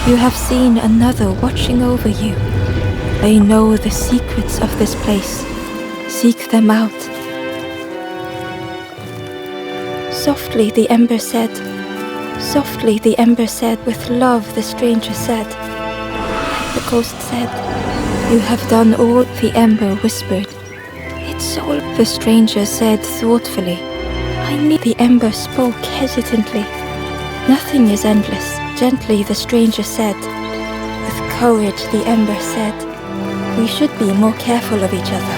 You have seen another watching over you. They know the secrets of this place. Seek them out." Softly the ember said. Softly the ember said. With love the stranger said. The ghost said, "You have done all," the ember whispered. "It's all," the stranger said thoughtfully. "I need," the ember spoke hesitantly. "Nothing is endless," gently the stranger said. With courage the ember said, "We should be more careful of each other."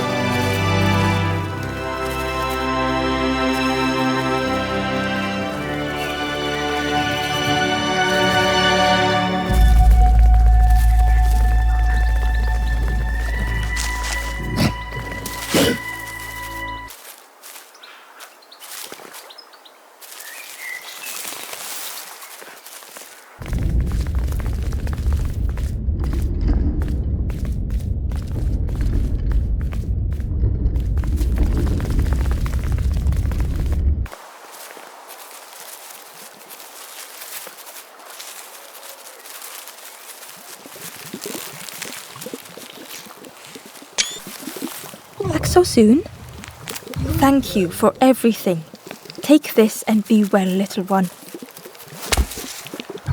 Back so soon? Thank you for everything. Take this and be well, little one.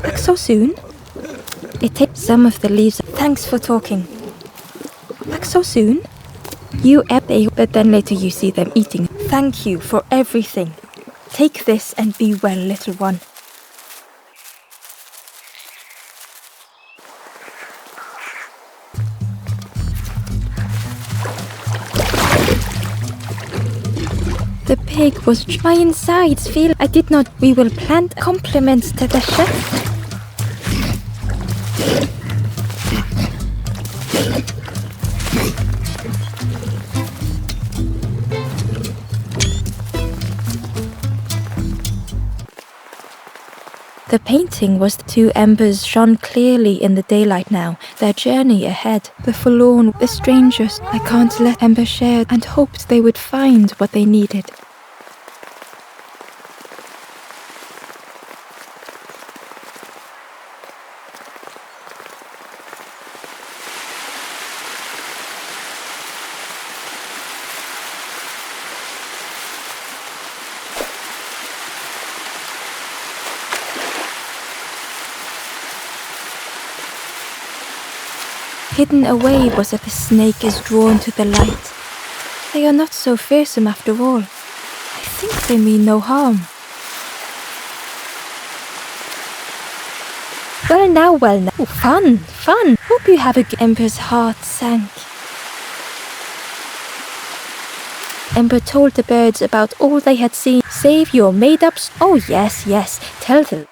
Back so soon? It takes some of the leaves. Thanks for talking. Back so soon? You ate, but then later you see them eating. Thank you for everything. Take this and be well, little one. The pig was my insides feel. I did not. We will plant compliments to the chef. The painting was the two embers shone clearly in the daylight now, their journey ahead. The forlorn, the strangers. I can't let Ember share and hoped they would find what they needed. Hidden away was that the snake is drawn to the light. They are not so fearsome after all. I think they mean no harm. Well now. Oh, fun. Hope you have a good... Ember's heart sank. Ember told the birds about all they had seen. Save your made-ups. Oh, yes. Tell them.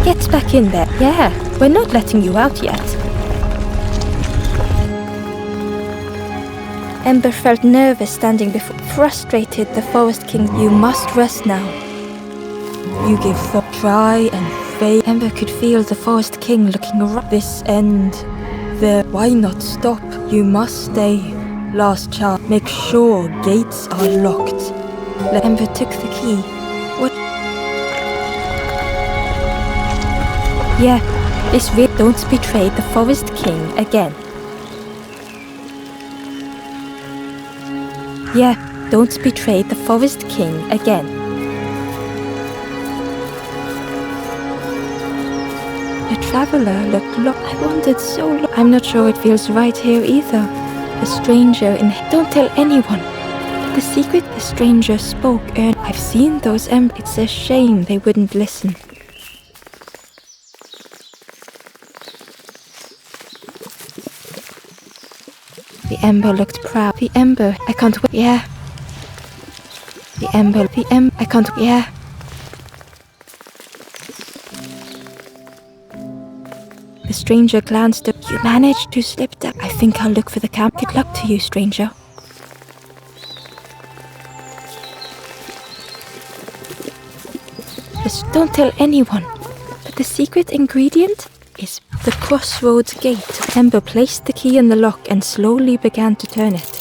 Get back in there. Yeah, we're not letting you out yet. Ember felt nervous standing before. Frustrated, the Forest King. You must rest now. You give up, try and fail. Ember could feel the Forest King looking around. This end. There. Why not stop? You must stay. Last chance. Make sure gates are locked. Ember took the key. What? Yeah, this really don't betray the Forest King again. Yeah, don't betray the Forest King again. The traveler looked lost. I wandered so long. I'm not sure it feels right here either. A stranger in... Don't tell anyone. The secret, the stranger spoke. I've seen those It's a shame they wouldn't listen. The Ember looked proud. The Ember, I can't wait. Yeah. The Ember, I can't. Yeah. The stranger glanced up. You managed to slip down. I think I'll look for the camp. Good luck to you, stranger. Just don't tell anyone. But the secret ingredient is the crossroads gate. Ember placed the key in the lock and slowly began to turn it.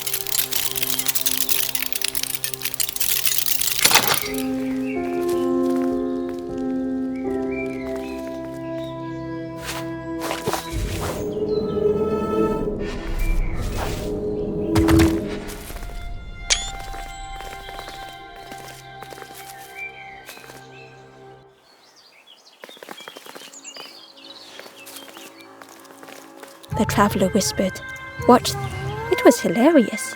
The traveler whispered. Watch. It was hilarious.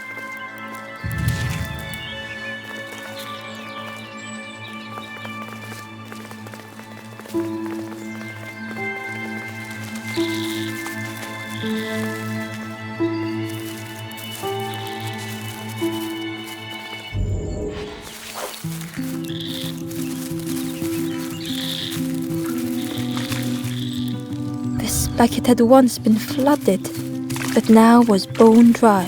Like it had once been flooded, but now was bone dry.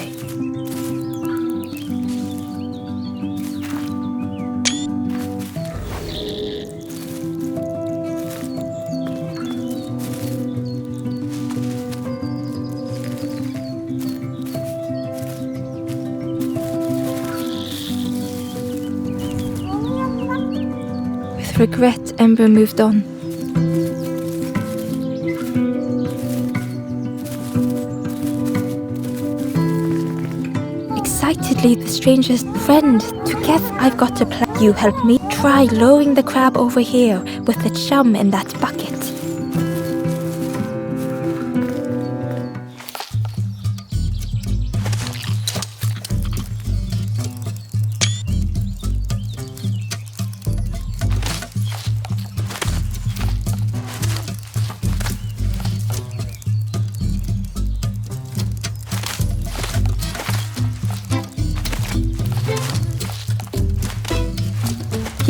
With regret, Ember moved on. Excitedly, the stranger's friend. Together, I've got a plan. You help me. Try lowering the crab over here with the chum in that bucket.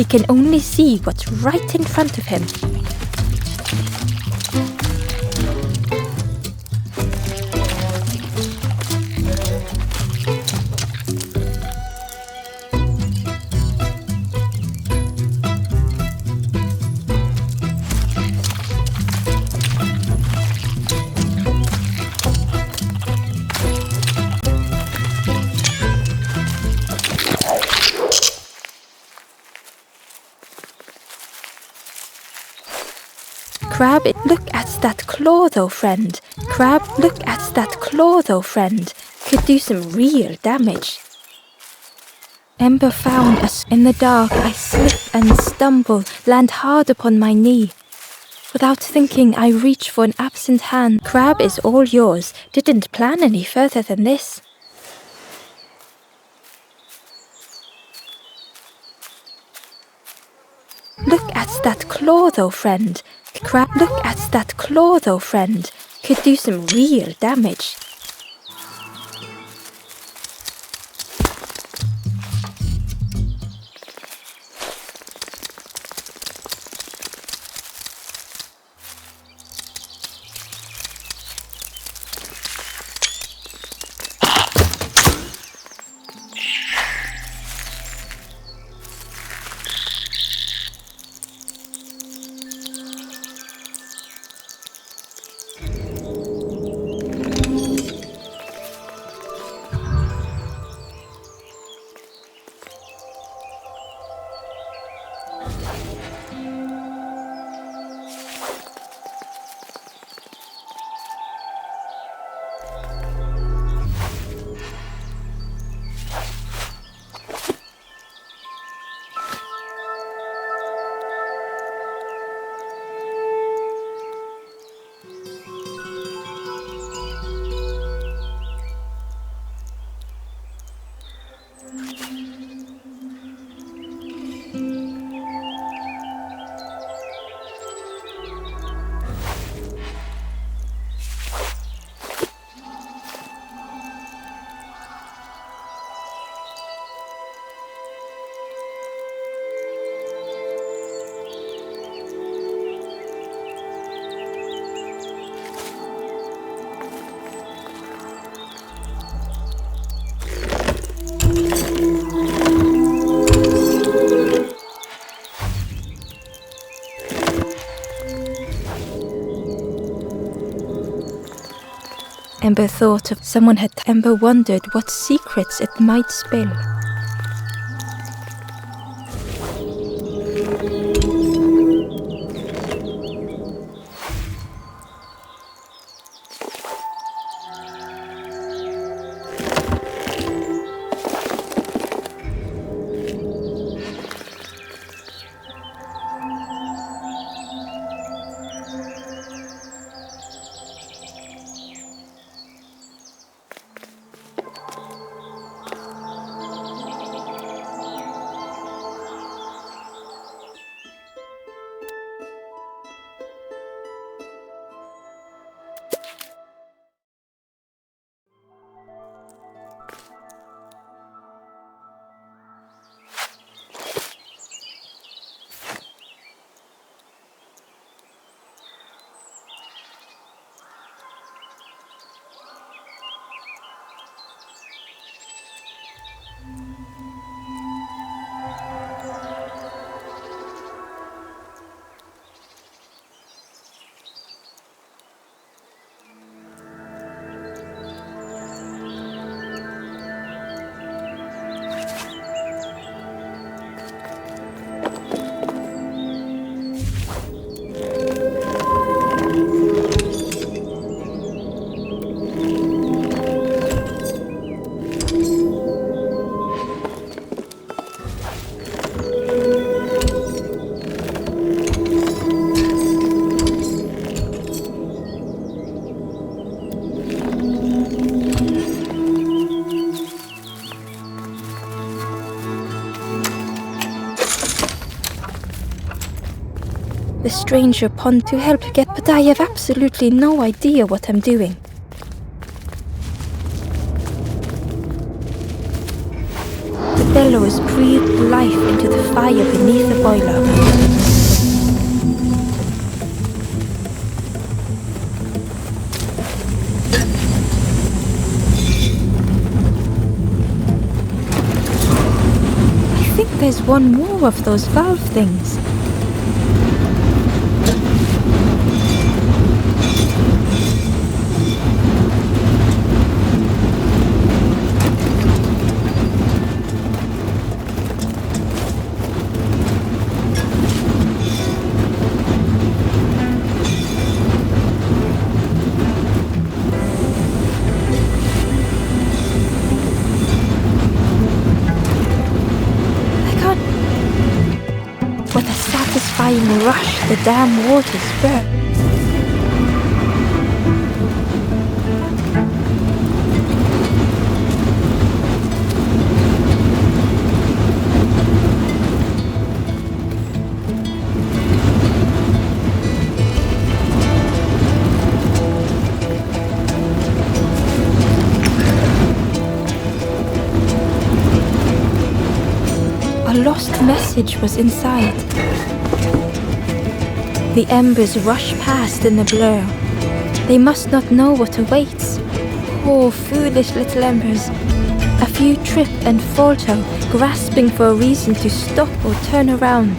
can only see what's right in front of him. Crab, look at that claw though, friend. Crab, look at that claw though, friend. Could do some real damage. Ember found us in the dark. I slip and stumble, land hard upon my knee. Without thinking, I reach for an absent hand. Crab is all yours. Didn't plan any further than this. Look at that claw though, friend. Crab, look at that claw though, friend. Could do some real damage. Ember thought of someone had Ember wondered what secrets it might spill. The stranger pond to help get, but I have absolutely no idea what I'm doing. The bellows breathed life into the fire beneath the boiler. I think there's one more of those valve things. With a satisfying rush, the dam waters burst. A lost message was inside. The embers rush past in a blur. They must not know what awaits. Poor, foolish little embers. A few trip and falter, grasping for a reason to stop or turn around.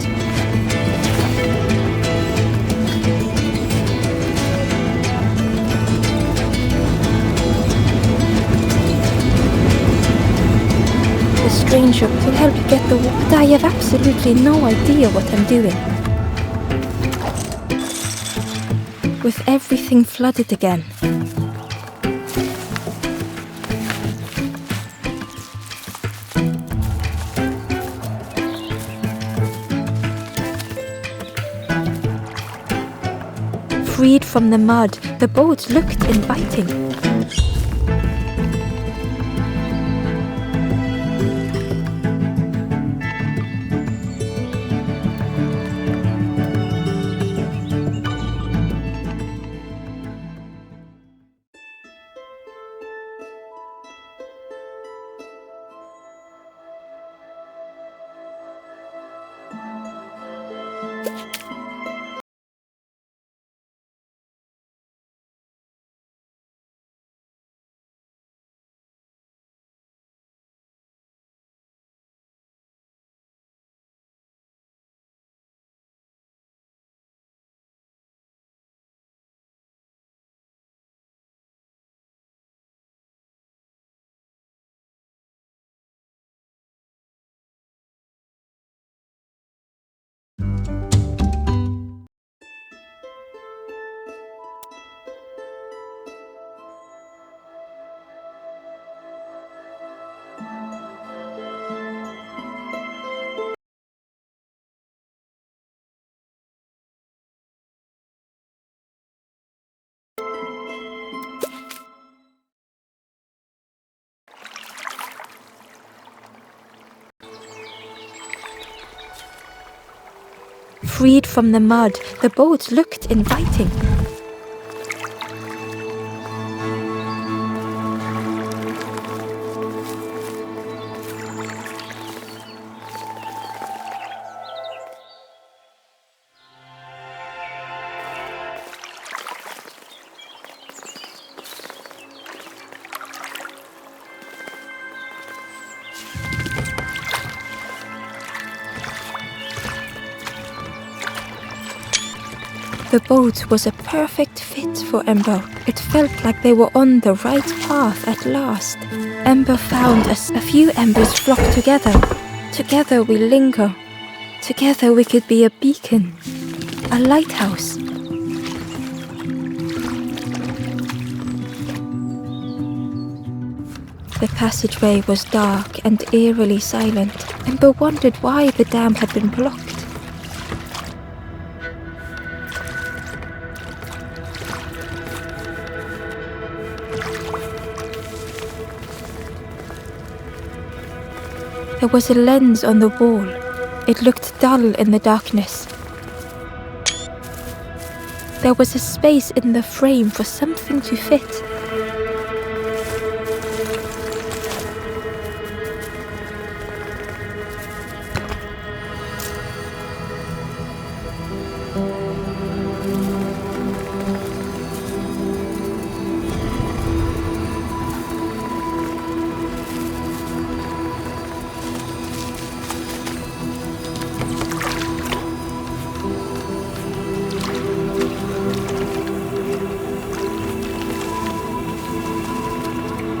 The stranger will help you get the water, but I have absolutely no idea what I'm doing. With everything flooded again. Freed from the mud, the boat looked inviting. Freed from the mud, the boat looked inviting. The boat was a perfect fit for Ember. It felt like they were on the right path at last. Ember found us. A few embers flocked together. Together we linger. Together we could be a beacon. A lighthouse. The passageway was dark and eerily silent. Ember wondered why the dam had been blocked. There was a lens on the wall. It looked dull in the darkness. There was a space in the frame for something to fit.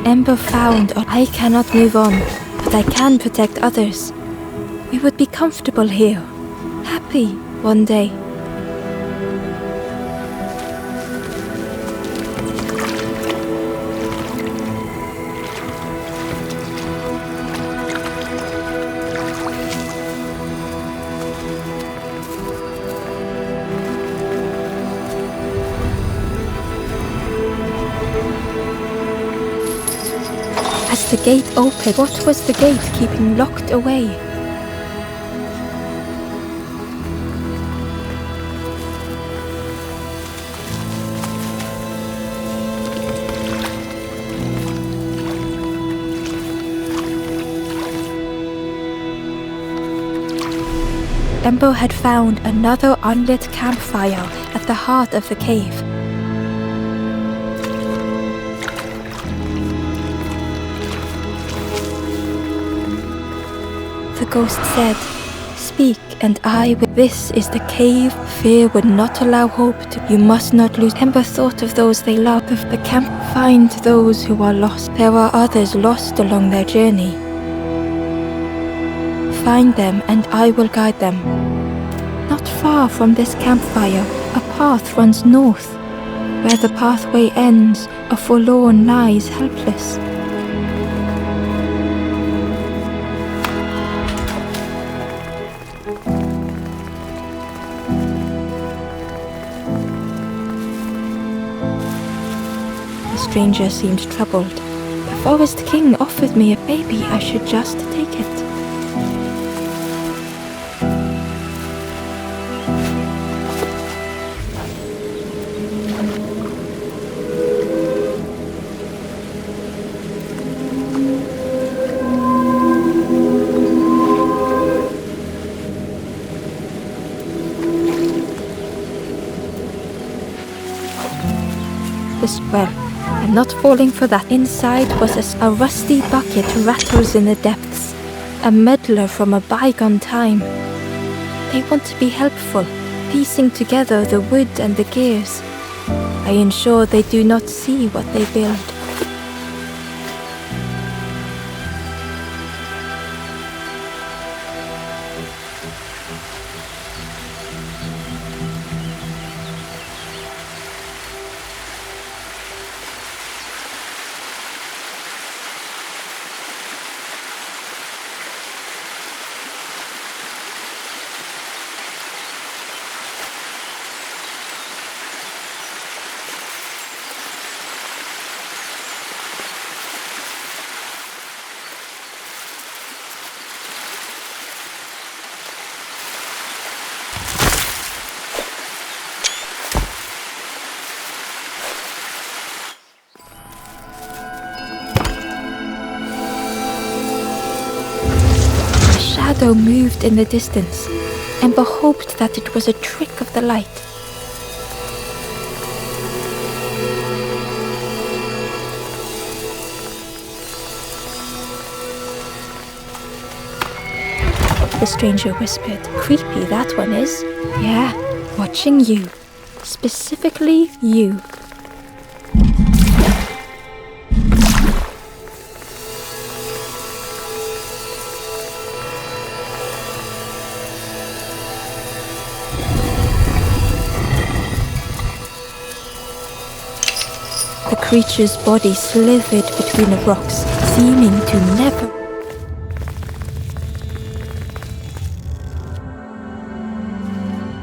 Ember found, or I cannot move on, but I can protect others. We would be comfortable here, happy one day. As the gate opened, what was the gate keeping locked away? Ember had found another unlit campfire at the heart of the cave. The ghost said, "Speak, and I will." This is the cave. Fear would not allow hope to. You must not lose. Ember thought of those they loved. Of the camp. Find those who are lost. There are others lost along their journey. Find them, and I will guide them. Not far from this campfire, a path runs north. Where the pathway ends, a forlorn lies helpless. The stranger seemed troubled. The Forest King offered me a baby. I should just take it. Well, I'm not falling for that. Inside was a rusty bucket rattles in the depths, a meddler from a bygone time. They want to be helpful, piecing together the wood and the gears. I ensure they do not see what they build. A shadow moved in the distance. Ember hoped that it was a trick of the light. The stranger whispered. Creepy, that one is. Yeah, watching you. Specifically you. The creature's body slithered between the rocks, seeming to never...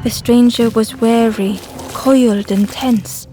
The stranger was wary, coiled and tense.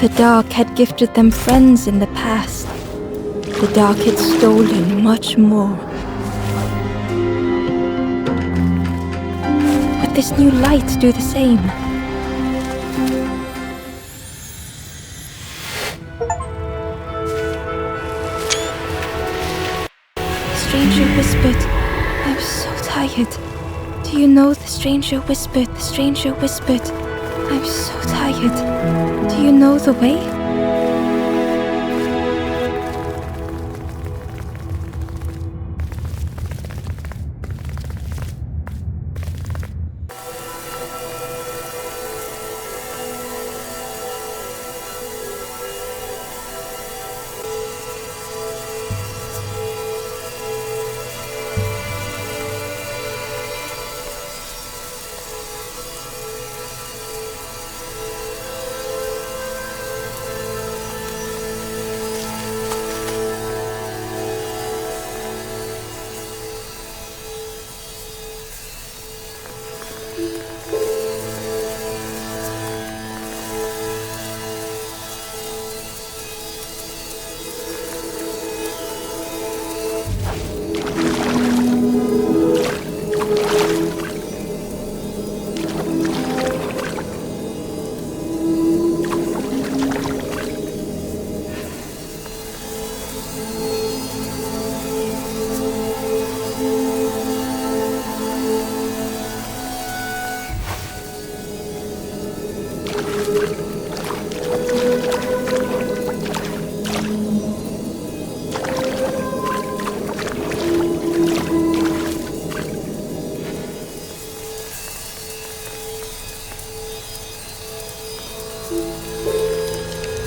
The dark had gifted them friends in the past. The dark had stolen much more. Would this new light do the same? The stranger whispered, "I'm so tired." Do you know? The stranger whispered, the stranger whispered, "I'm so tired. Do you know the way?"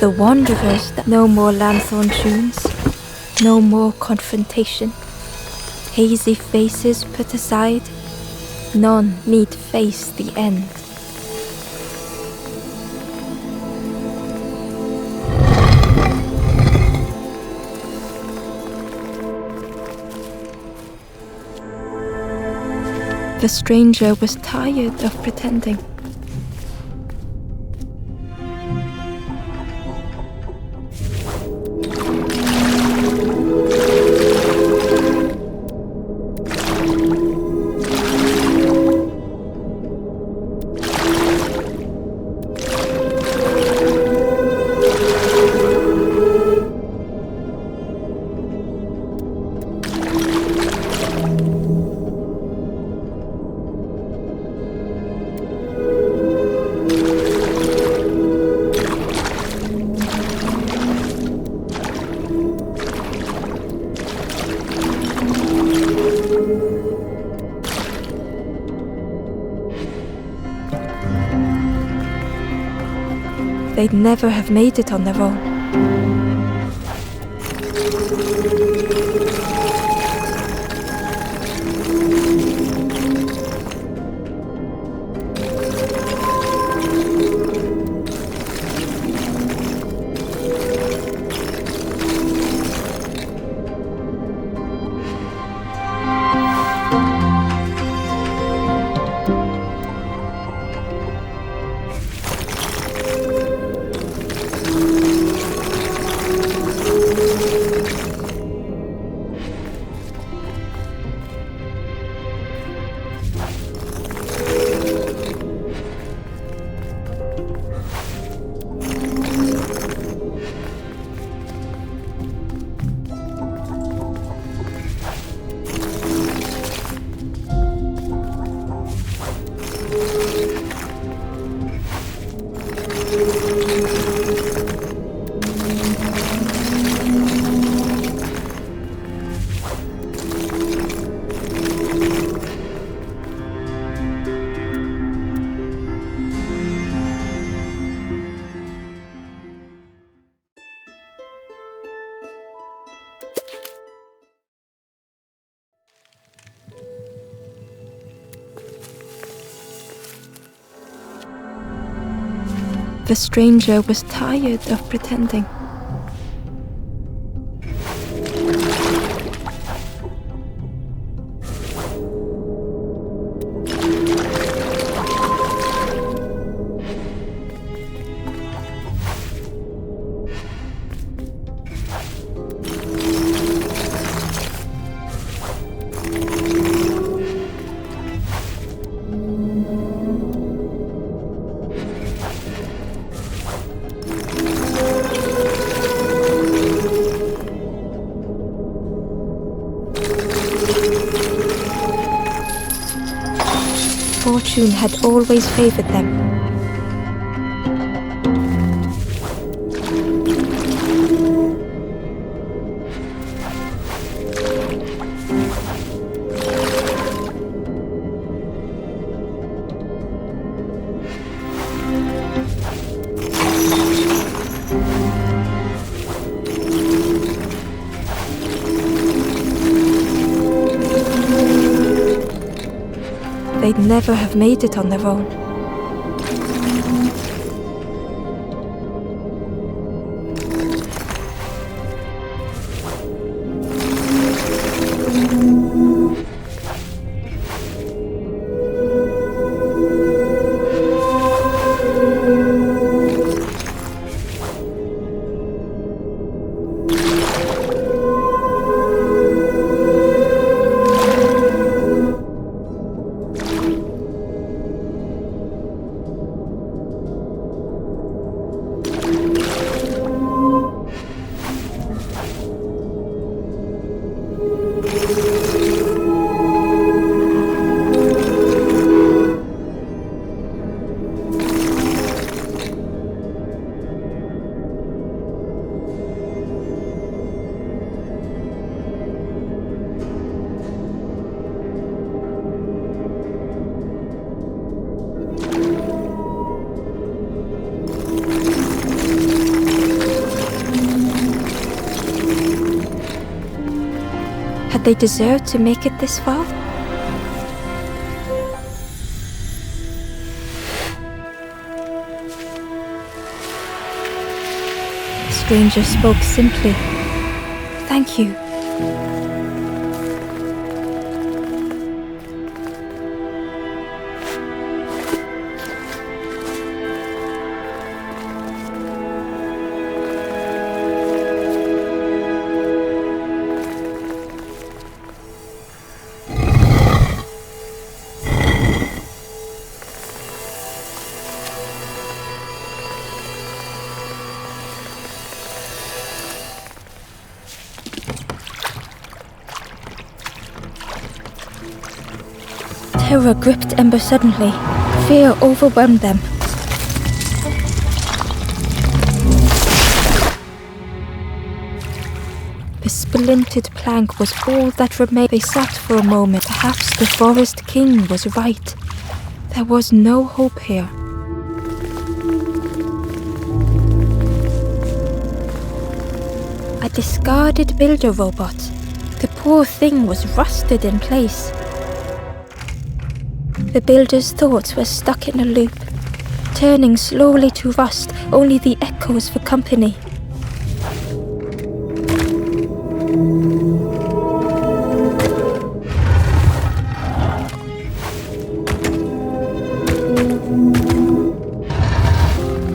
The wanderers that no more lanthorn tunes, no more confrontation. Hazy faces put aside, none need face the end. The stranger was tired of pretending. They'd never have made it on their own. The stranger was tired of pretending. fortune had always favored them. They'd never have made it on their own. Had they deserved to make it this far? The stranger spoke simply. "Thank you." Terror gripped Ember suddenly. Fear overwhelmed them. The splintered plank was all that remained. They sat for a moment. Perhaps the Forest King was right. There was no hope here. A discarded builder robot. The poor thing was rusted in place. The builder's thoughts were stuck in a loop, turning slowly to rust, only the echoes for company.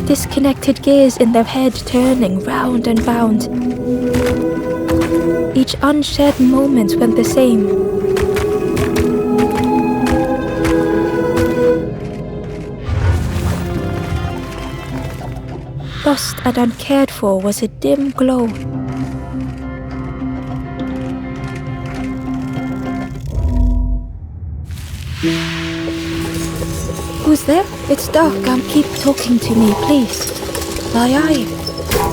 Disconnected gears in their head turning round and round. Each unshared moment went the same. Lost and uncared for was a dim glow. Who's there? It's dark. Keep talking to me, please. My eye.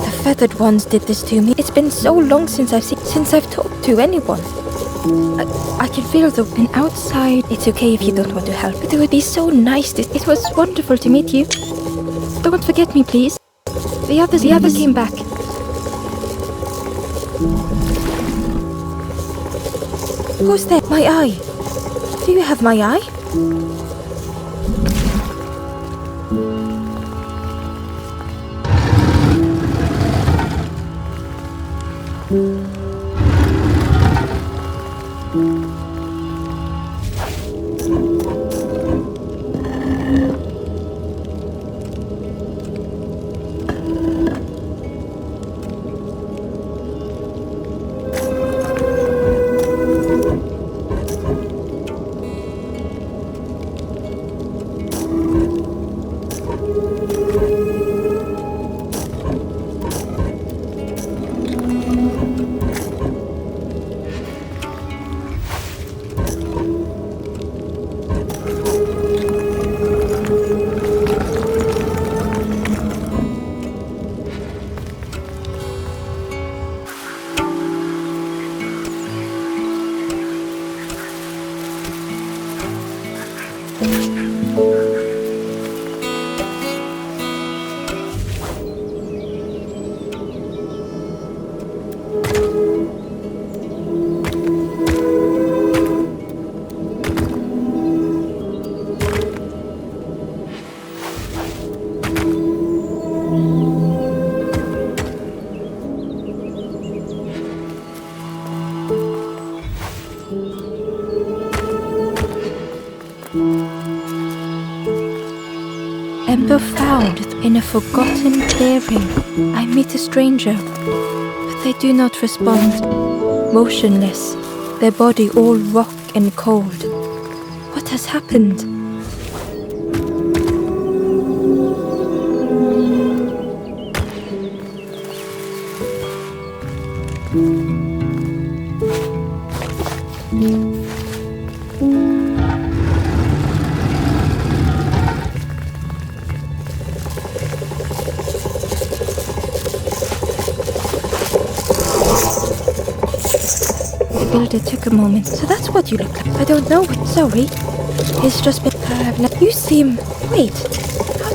The feathered ones did this to me. It's been so long since I've talked to anyone. I can feel and outside. It's okay if you don't want to help. But it would be so nice. It was wonderful to meet you. Don't forget me, please. The others came back. Who's there? My eye. Do you have my eye? Ember found in a forgotten clearing. I meet a stranger, but they do not respond. Motionless, their body all rock and cold. What has happened? The builder took a moment. So that's what you look like. I don't know. Sorry. It's just been... you seem... Wait.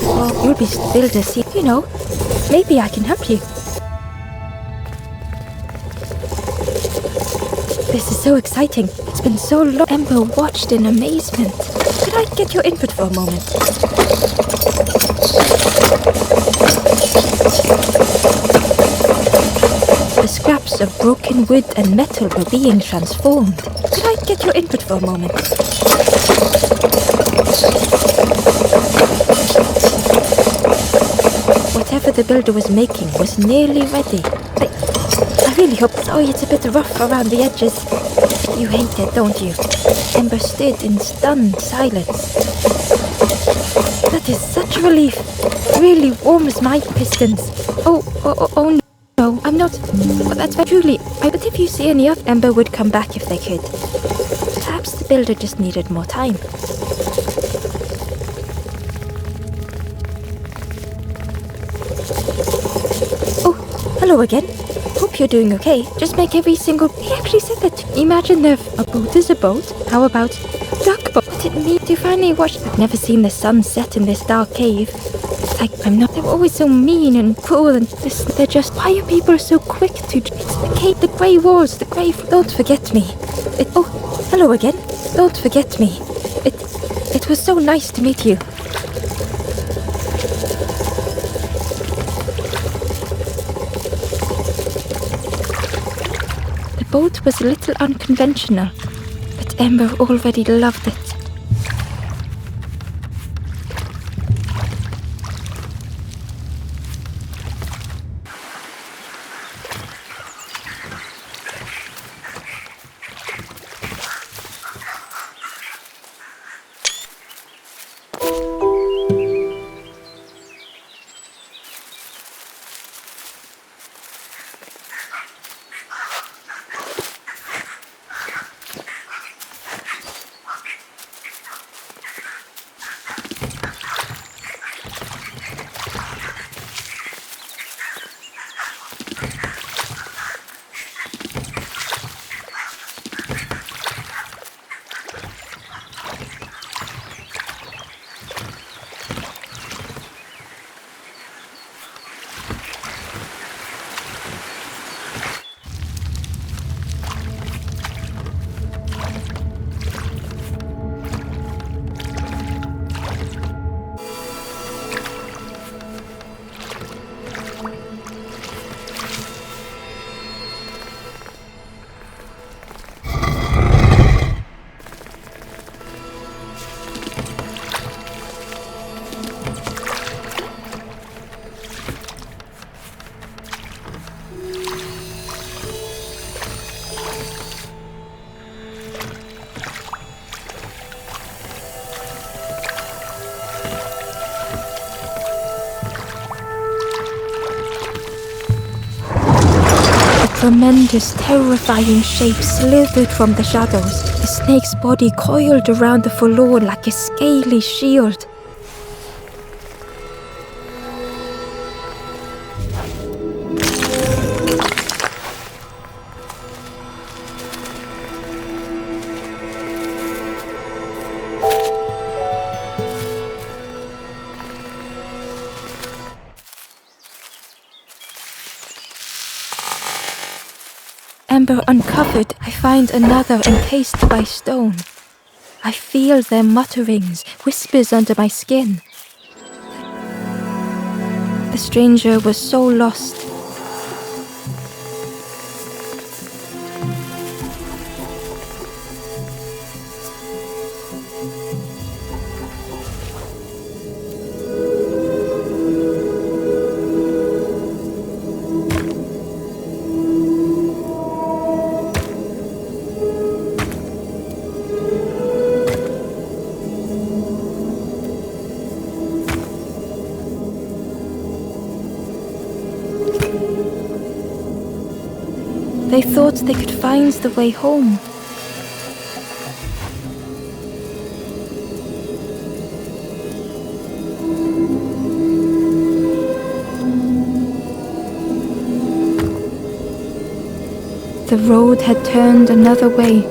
Oh, you'll be builder, see? You know, maybe I can help you. This is so exciting. It's been so long. Ember watched in amazement. Could I get your input for a moment? The scraps of broken wood and metal were being transformed. Could I get your input for a moment? Whatever the builder was making was nearly ready. I really hope... Sorry, it's a bit rough around the edges. You hate it, don't you? Ember stood in stunned silence. That is such a relief. Really warms my pistons. Oh no, I'm not... But that's truly... But if you see any of... Ember would come back if they could. Perhaps the builder just needed more time. Oh, hello again. Hope you're doing okay. Just make every single... He actually said that. Imagine if a boat is a boat. How about duck boat? What it mean to finally watch... I've never seen the sun set in this dark cave. It's like I'm not... They're always so mean and cruel and this... They're just... Why are people so quick to... It's the cave, the grey walls, the grey... Don't forget me. Oh, hello again. Don't forget me. It was so nice to meet you. The boat was a little unconventional, but Ember already loved it. Tremendous, terrifying shape slithered from the shadows. The snake's body coiled around the forlorn like a scaly shield. chamber uncovered, I find another encased by stone. I feel their mutterings, whispers under my skin. The stranger was so lost. They thought they could find the way home. The road had turned another way.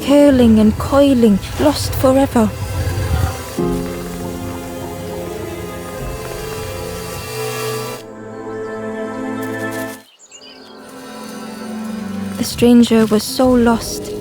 Curling and coiling, lost forever. The stranger was so lost.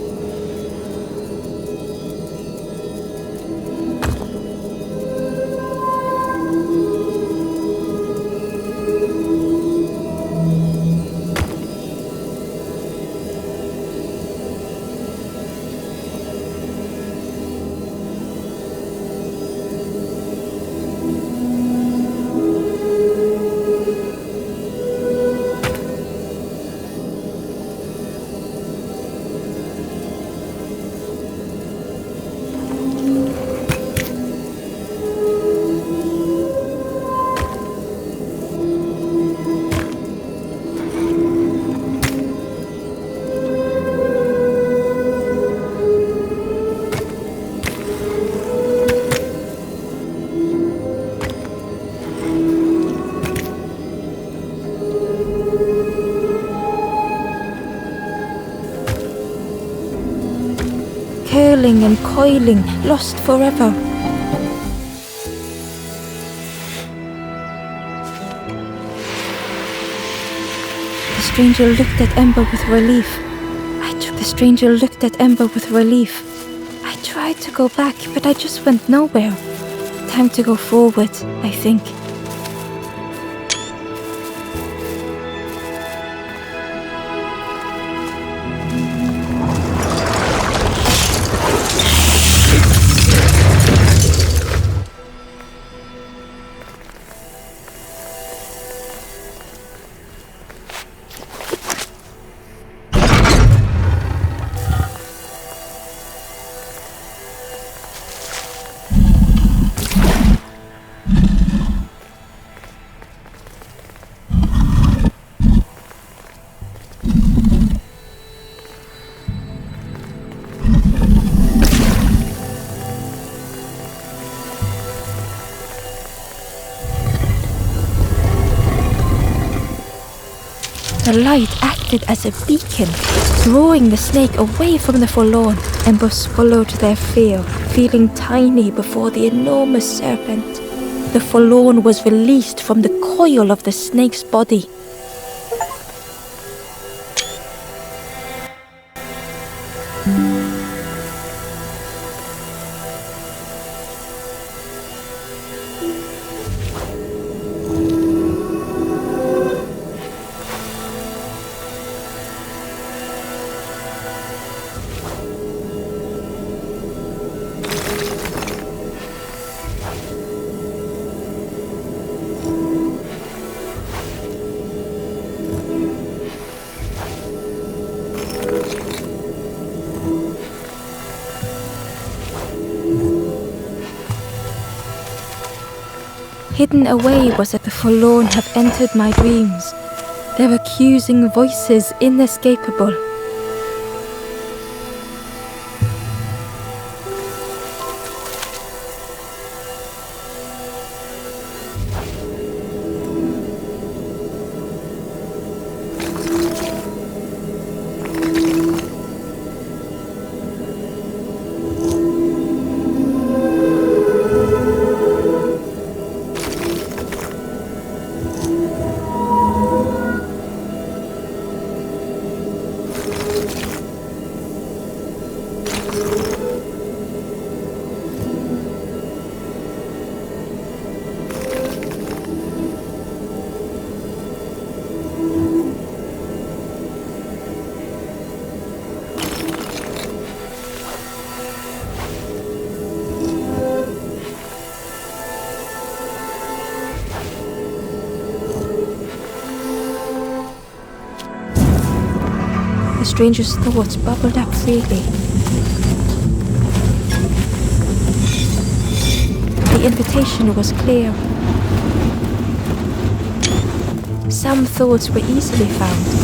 Curling and coiling, lost forever. The stranger looked at Ember with relief. The stranger looked at Ember with relief. I tried to go back, but I just went nowhere. Time to go forward, I think. The light acted as a beacon, drawing the snake away from the forlorn. Ember swallowed their fear, feeling tiny before the enormous serpent. The forlorn was released from the coil of the snake's body. Hidden away was that the forlorn have entered my dreams, their accusing voices inescapable. The stranger's thoughts bubbled up freely. The invitation was clear. Some thoughts were easily found.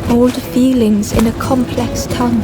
Old feelings in a complex tongue.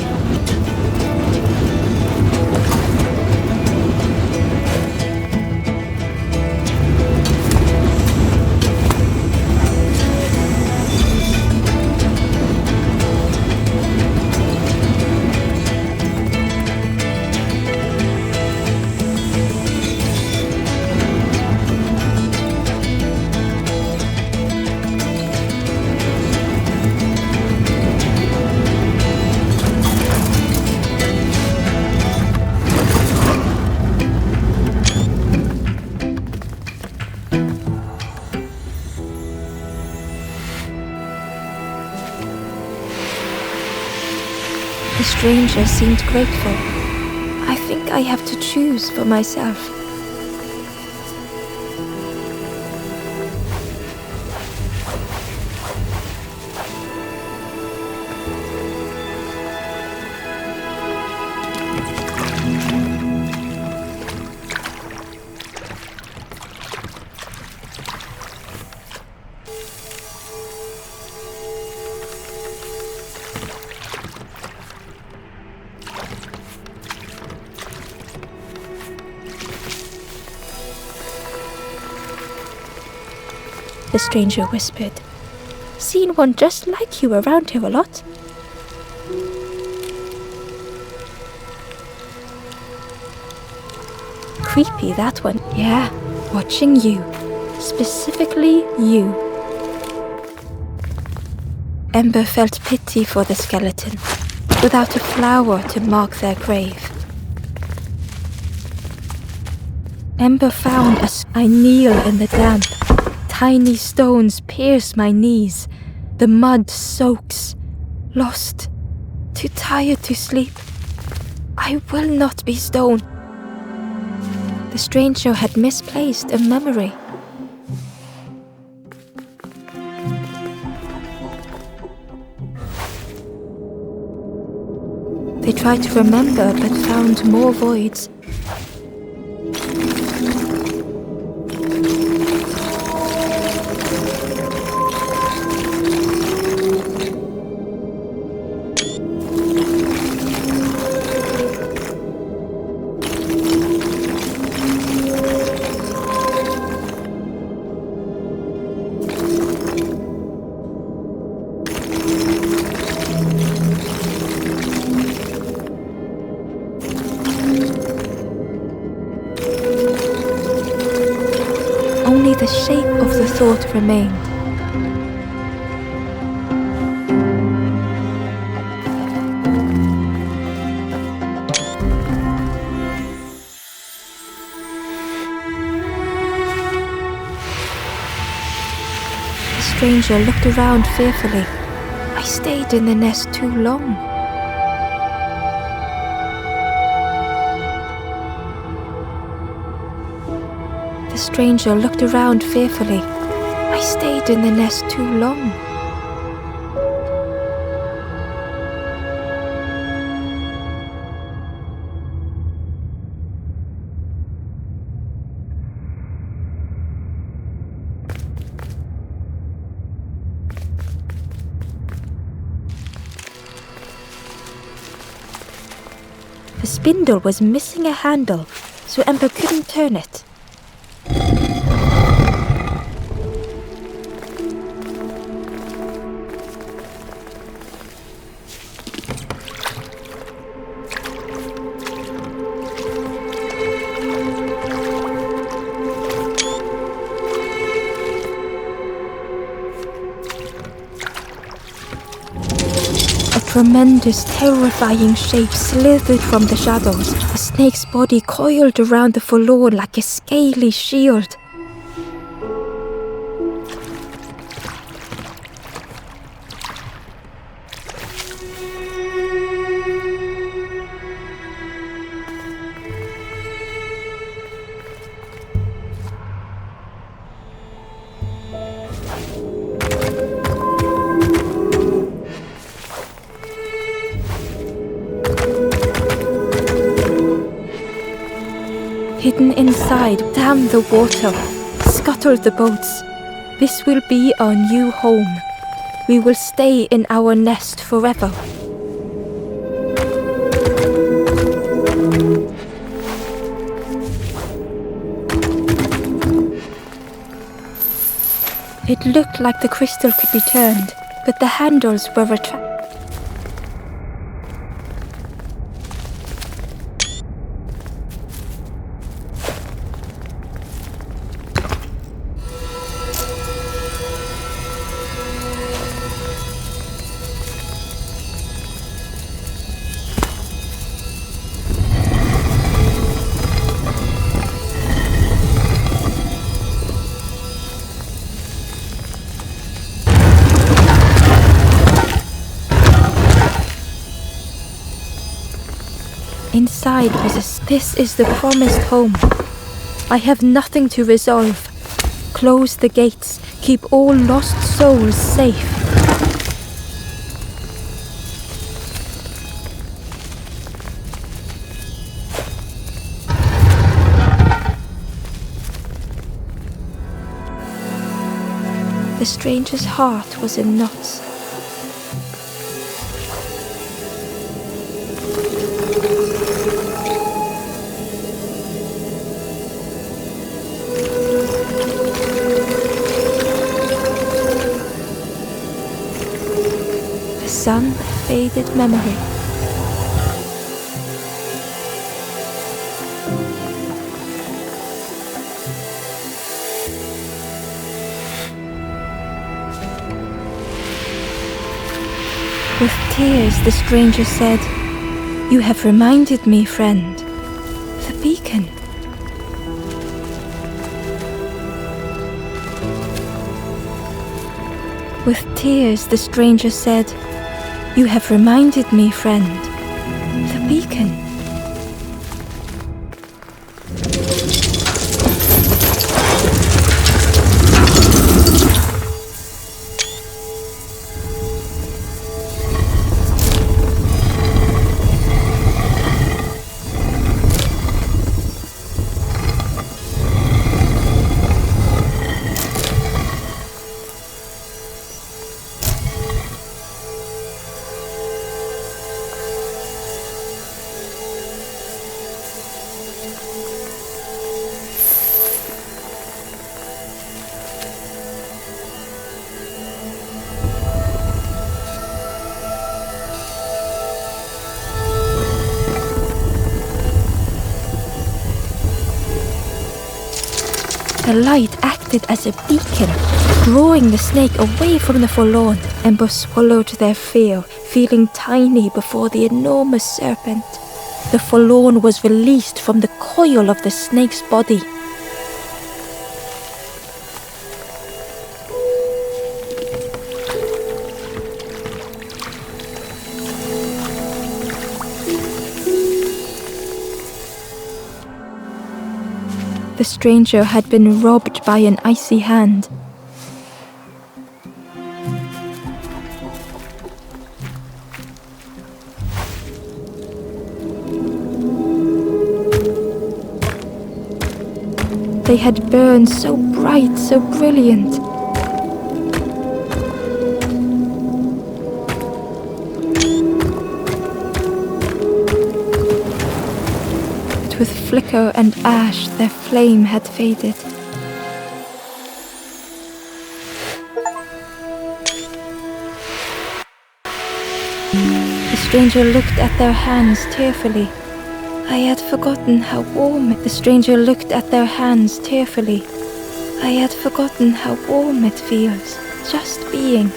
The stranger seemed grateful. I think I have to choose for myself. The stranger whispered. Seen one just like you around here a lot. Creepy, that one. Yeah, watching you. Specifically you. Ember felt pity for the skeleton, without a flower to mark their grave. Ember found as I kneel in the damp. Tiny stones pierce my knees. The mud soaks. Lost. Too tired to sleep. I will not be stoned. The stranger had misplaced a memory. They tried to remember but found more voids. the shape of the thought remained. The stranger looked around fearfully. I stayed in the nest too long. The stranger looked around fearfully. I stayed in the nest too long. The spindle was missing a handle, so Ember couldn't turn it. A tremendous, terrifying shape slithered from the shadows. The snake's body coiled around the forlorn like a scaly shield. Hidden inside, dammed the water, scuttled the boats. This will be our new home. We will stay in our nest forever. It looked like the crystal could be turned, but the handles were retracted. Inside was this is the promised home. I have nothing to resolve. Close the gates. Keep all lost souls safe. The stranger's heart was in knots. Some faded memory. With tears, the stranger said, "You have reminded me, friend. The beacon." With tears, the stranger said, "You have reminded me, friend. The beacon." The light acted acted as a beacon, drawing the snake away from the forlorn. Ember swallowed their fear, feeling tiny before the enormous serpent. The forlorn was released from the coil of the snake's body. The stranger had been robbed by an icy hand. They had burned so bright, so brilliant. But with flicker and ash, their flame had faded. The stranger looked at their hands tearfully. I had forgotten how warm it. The stranger looked at their hands tearfully. I had forgotten how warm it feels, just being.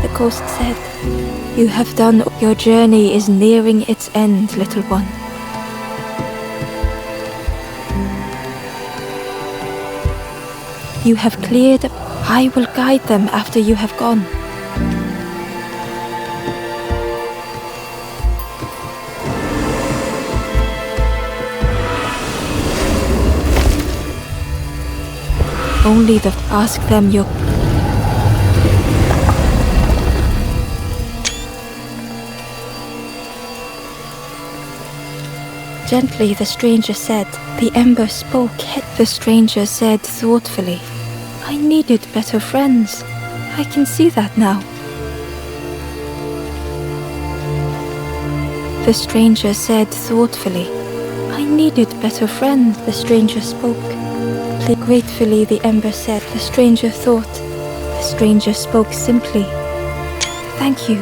The ghost said, "You have done. Your journey is nearing its end, little one. You have cleared. I will guide them after you have gone." Only ask them your. Gently, the stranger said. The ember spoke. The stranger said thoughtfully, "I needed better friends. I can see that now." The stranger said thoughtfully, "I needed better friends." The stranger spoke. Gratefully, the ember said. The stranger thought. The stranger spoke simply, "Thank you."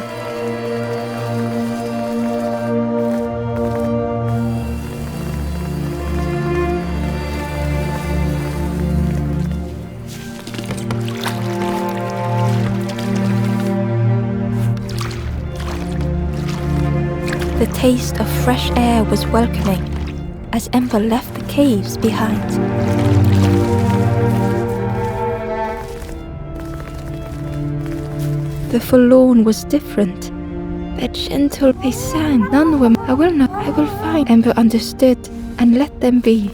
The taste of fresh air was welcoming as Ember left the caves behind. The forlorn was different. Their gentle, they sang. None were. I will find. Ember understood and let them be.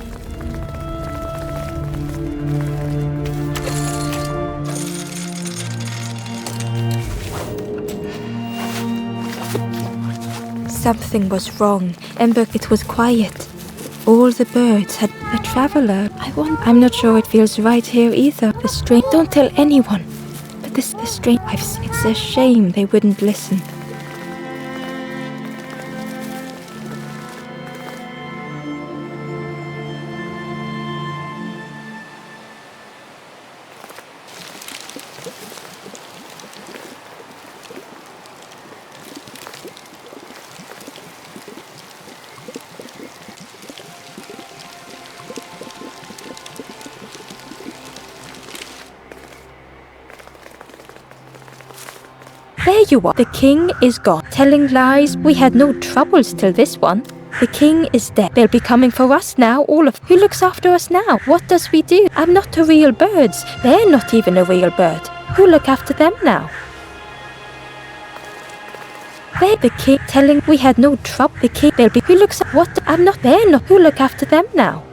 Something was wrong. Ember, it was quiet. All the birds had a traveler. I'm not sure it feels right here either. The strange. Don't tell anyone. But the strange. It's a shame they wouldn't listen. There you are. The king is gone. Telling lies. We had no troubles till this one. The king is dead. They'll be coming for us now, all of. Who looks after us now? What does we do? I'm not a real bird. They're not even a real bird. Who look after them now? They're the king telling we had no trouble. The king, they'll be. Who looks at what? I'm not. They're not. Who look after them now?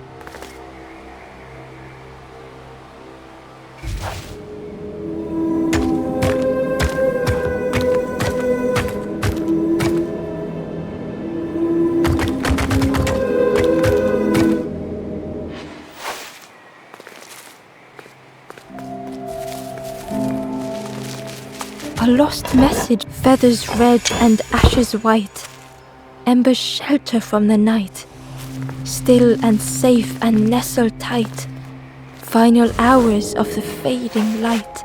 A lost message, feathers red and ashes white, embers shelter from the night, still and safe and nestled tight, final hours of the fading light.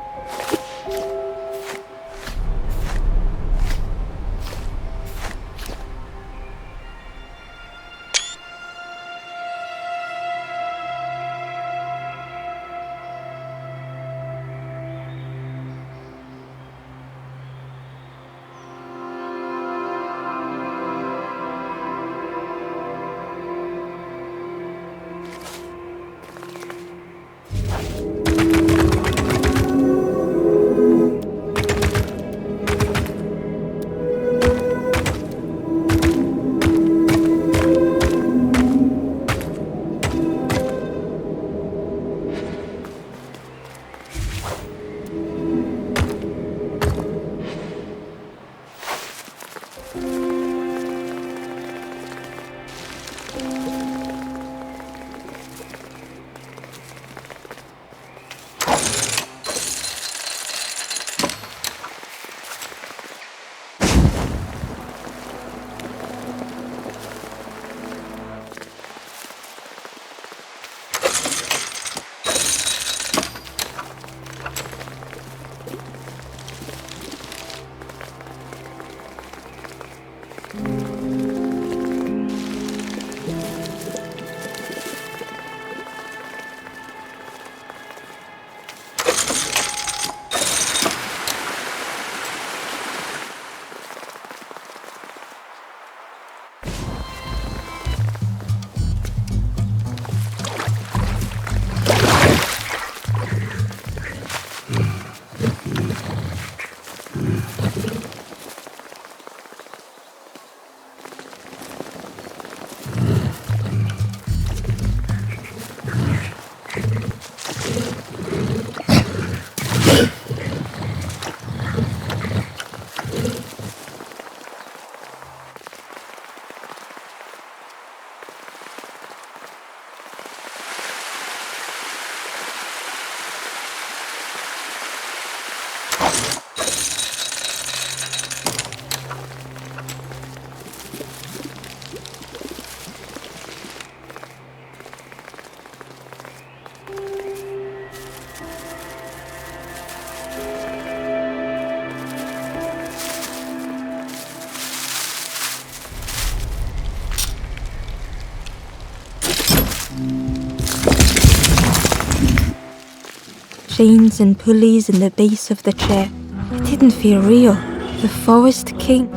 Chains and pulleys in the base of the chair. It didn't feel real. The Forest King.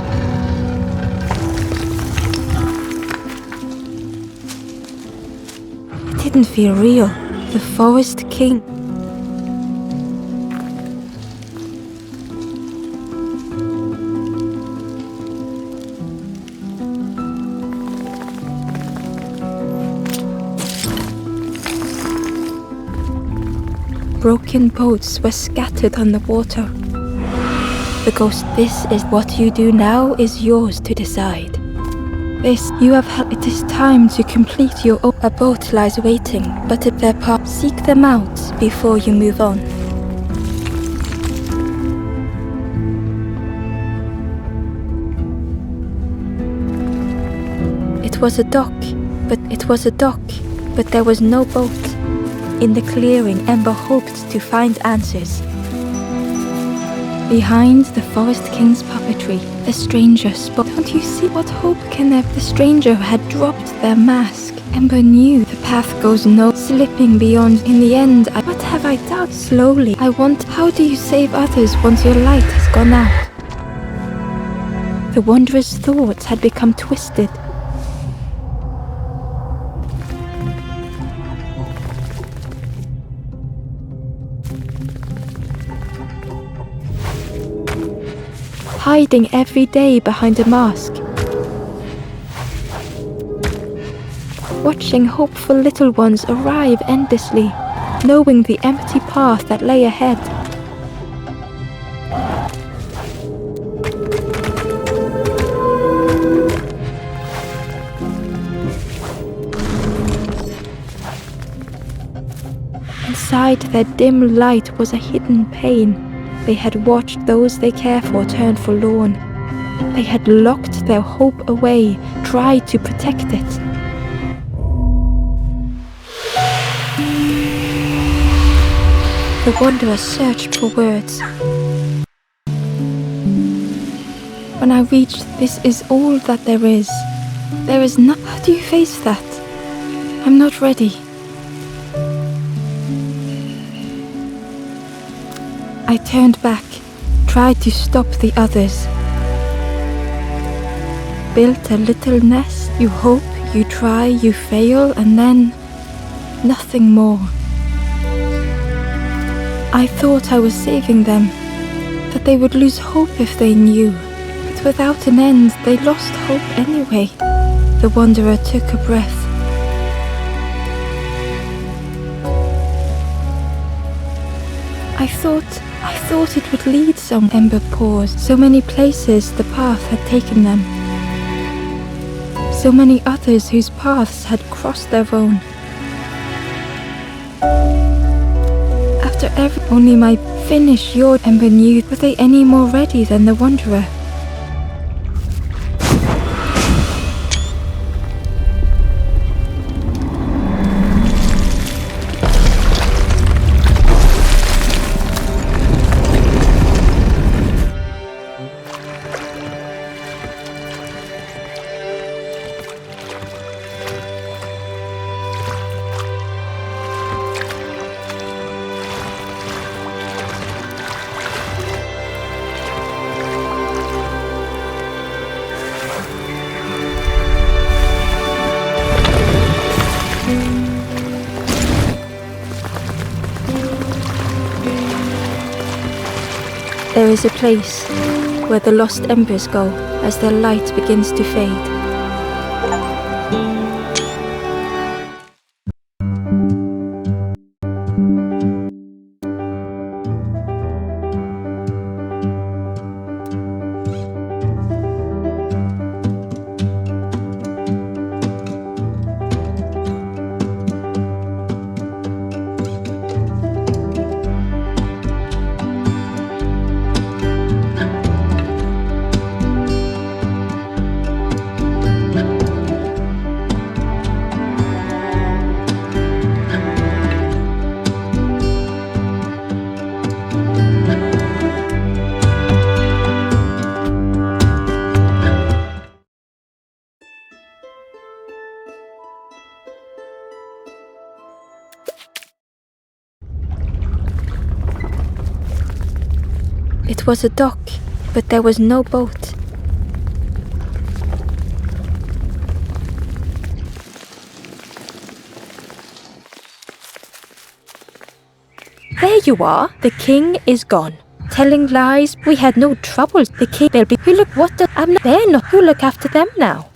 It didn't feel real. The Forest King. Broken boats were scattered on the water. The ghost, this is what you do now is yours to decide. This, you have had, it is time to complete your own. A boat lies waiting, but at their path, seek them out before you move on. It was a dock, but there was no boat. In the clearing, Ember hoped to find answers. Behind the Forest King's puppetry, a stranger spoke. Don't you see what hope can there be? The stranger had dropped their mask. Ember knew the path goes no slipping beyond. In the end, what have I done? Slowly, how do you save others once your light has gone out? The wanderer's thoughts had become twisted. hiding every day behind a mask, watching hopeful little ones arrive endlessly, knowing the empty path that lay ahead. Inside their dim light was a hidden pain. They had watched those they care for turn forlorn. They had locked their hope away, tried to protect it. The wanderer searched for words. When I reached, "This is all that there is. There is not." How do you face that? I'm not ready. I turned back, tried to stop the others. Built a little nest, you hope, you try, you fail, and then nothing more. I thought I was saving them, that they would lose hope if they knew. But without an end, they lost hope anyway. The wanderer took a breath. I thought it would lead some. Ember paused. So many places the path had taken them. So many others whose paths had crossed their own. After only my finish, your Ember knew. Were they any more ready than the wanderer? There is a place where the lost embers go as their light begins to fade. It was a dock, but there was no boat. There you are. The king is gone. Telling lies. We had no troubles. The king, they'll be. Who look? What the? I'm not. They're not. Who look after them now?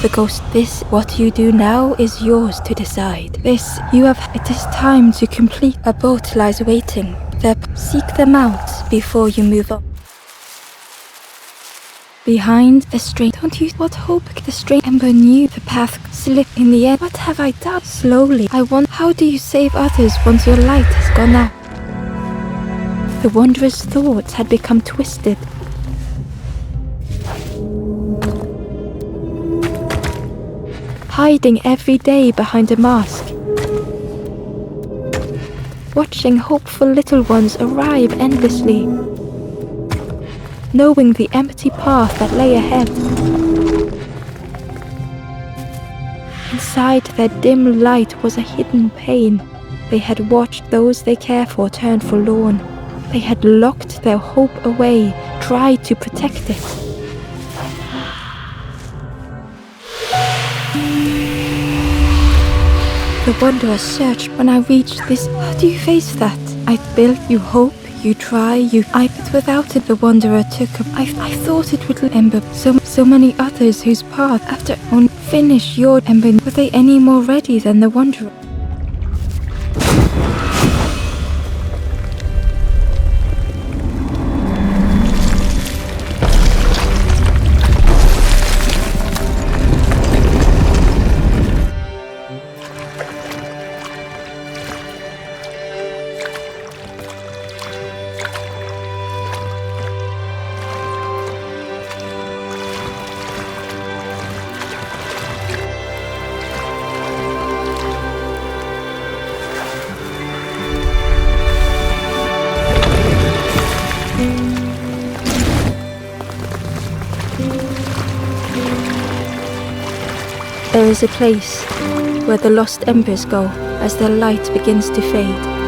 The ghost, this, what you do now is yours to decide. This, you have, it is time to complete. A boat lies waiting. Seek them out before you move on. Behind the strain, don't you, what hope the strain Ember knew the path slip in the end. What have I done? Slowly, I want, how do you save others once your light has gone out? The wanderer's thoughts had become twisted. Hiding every day behind a mask, watching hopeful little ones arrive endlessly, knowing the empty path that lay ahead. Inside their dim light was a hidden pain. They had watched those they care for turn forlorn. They had locked their hope away, tried to protect it. The wanderer searched. When I reached this, how do you face that? I built, you hope, you try, but without it the wanderer took up. I thought it would ember so many others whose path after only finish your ember. Were they any more ready than the wanderer? There is a place where the lost embers go as their light begins to fade.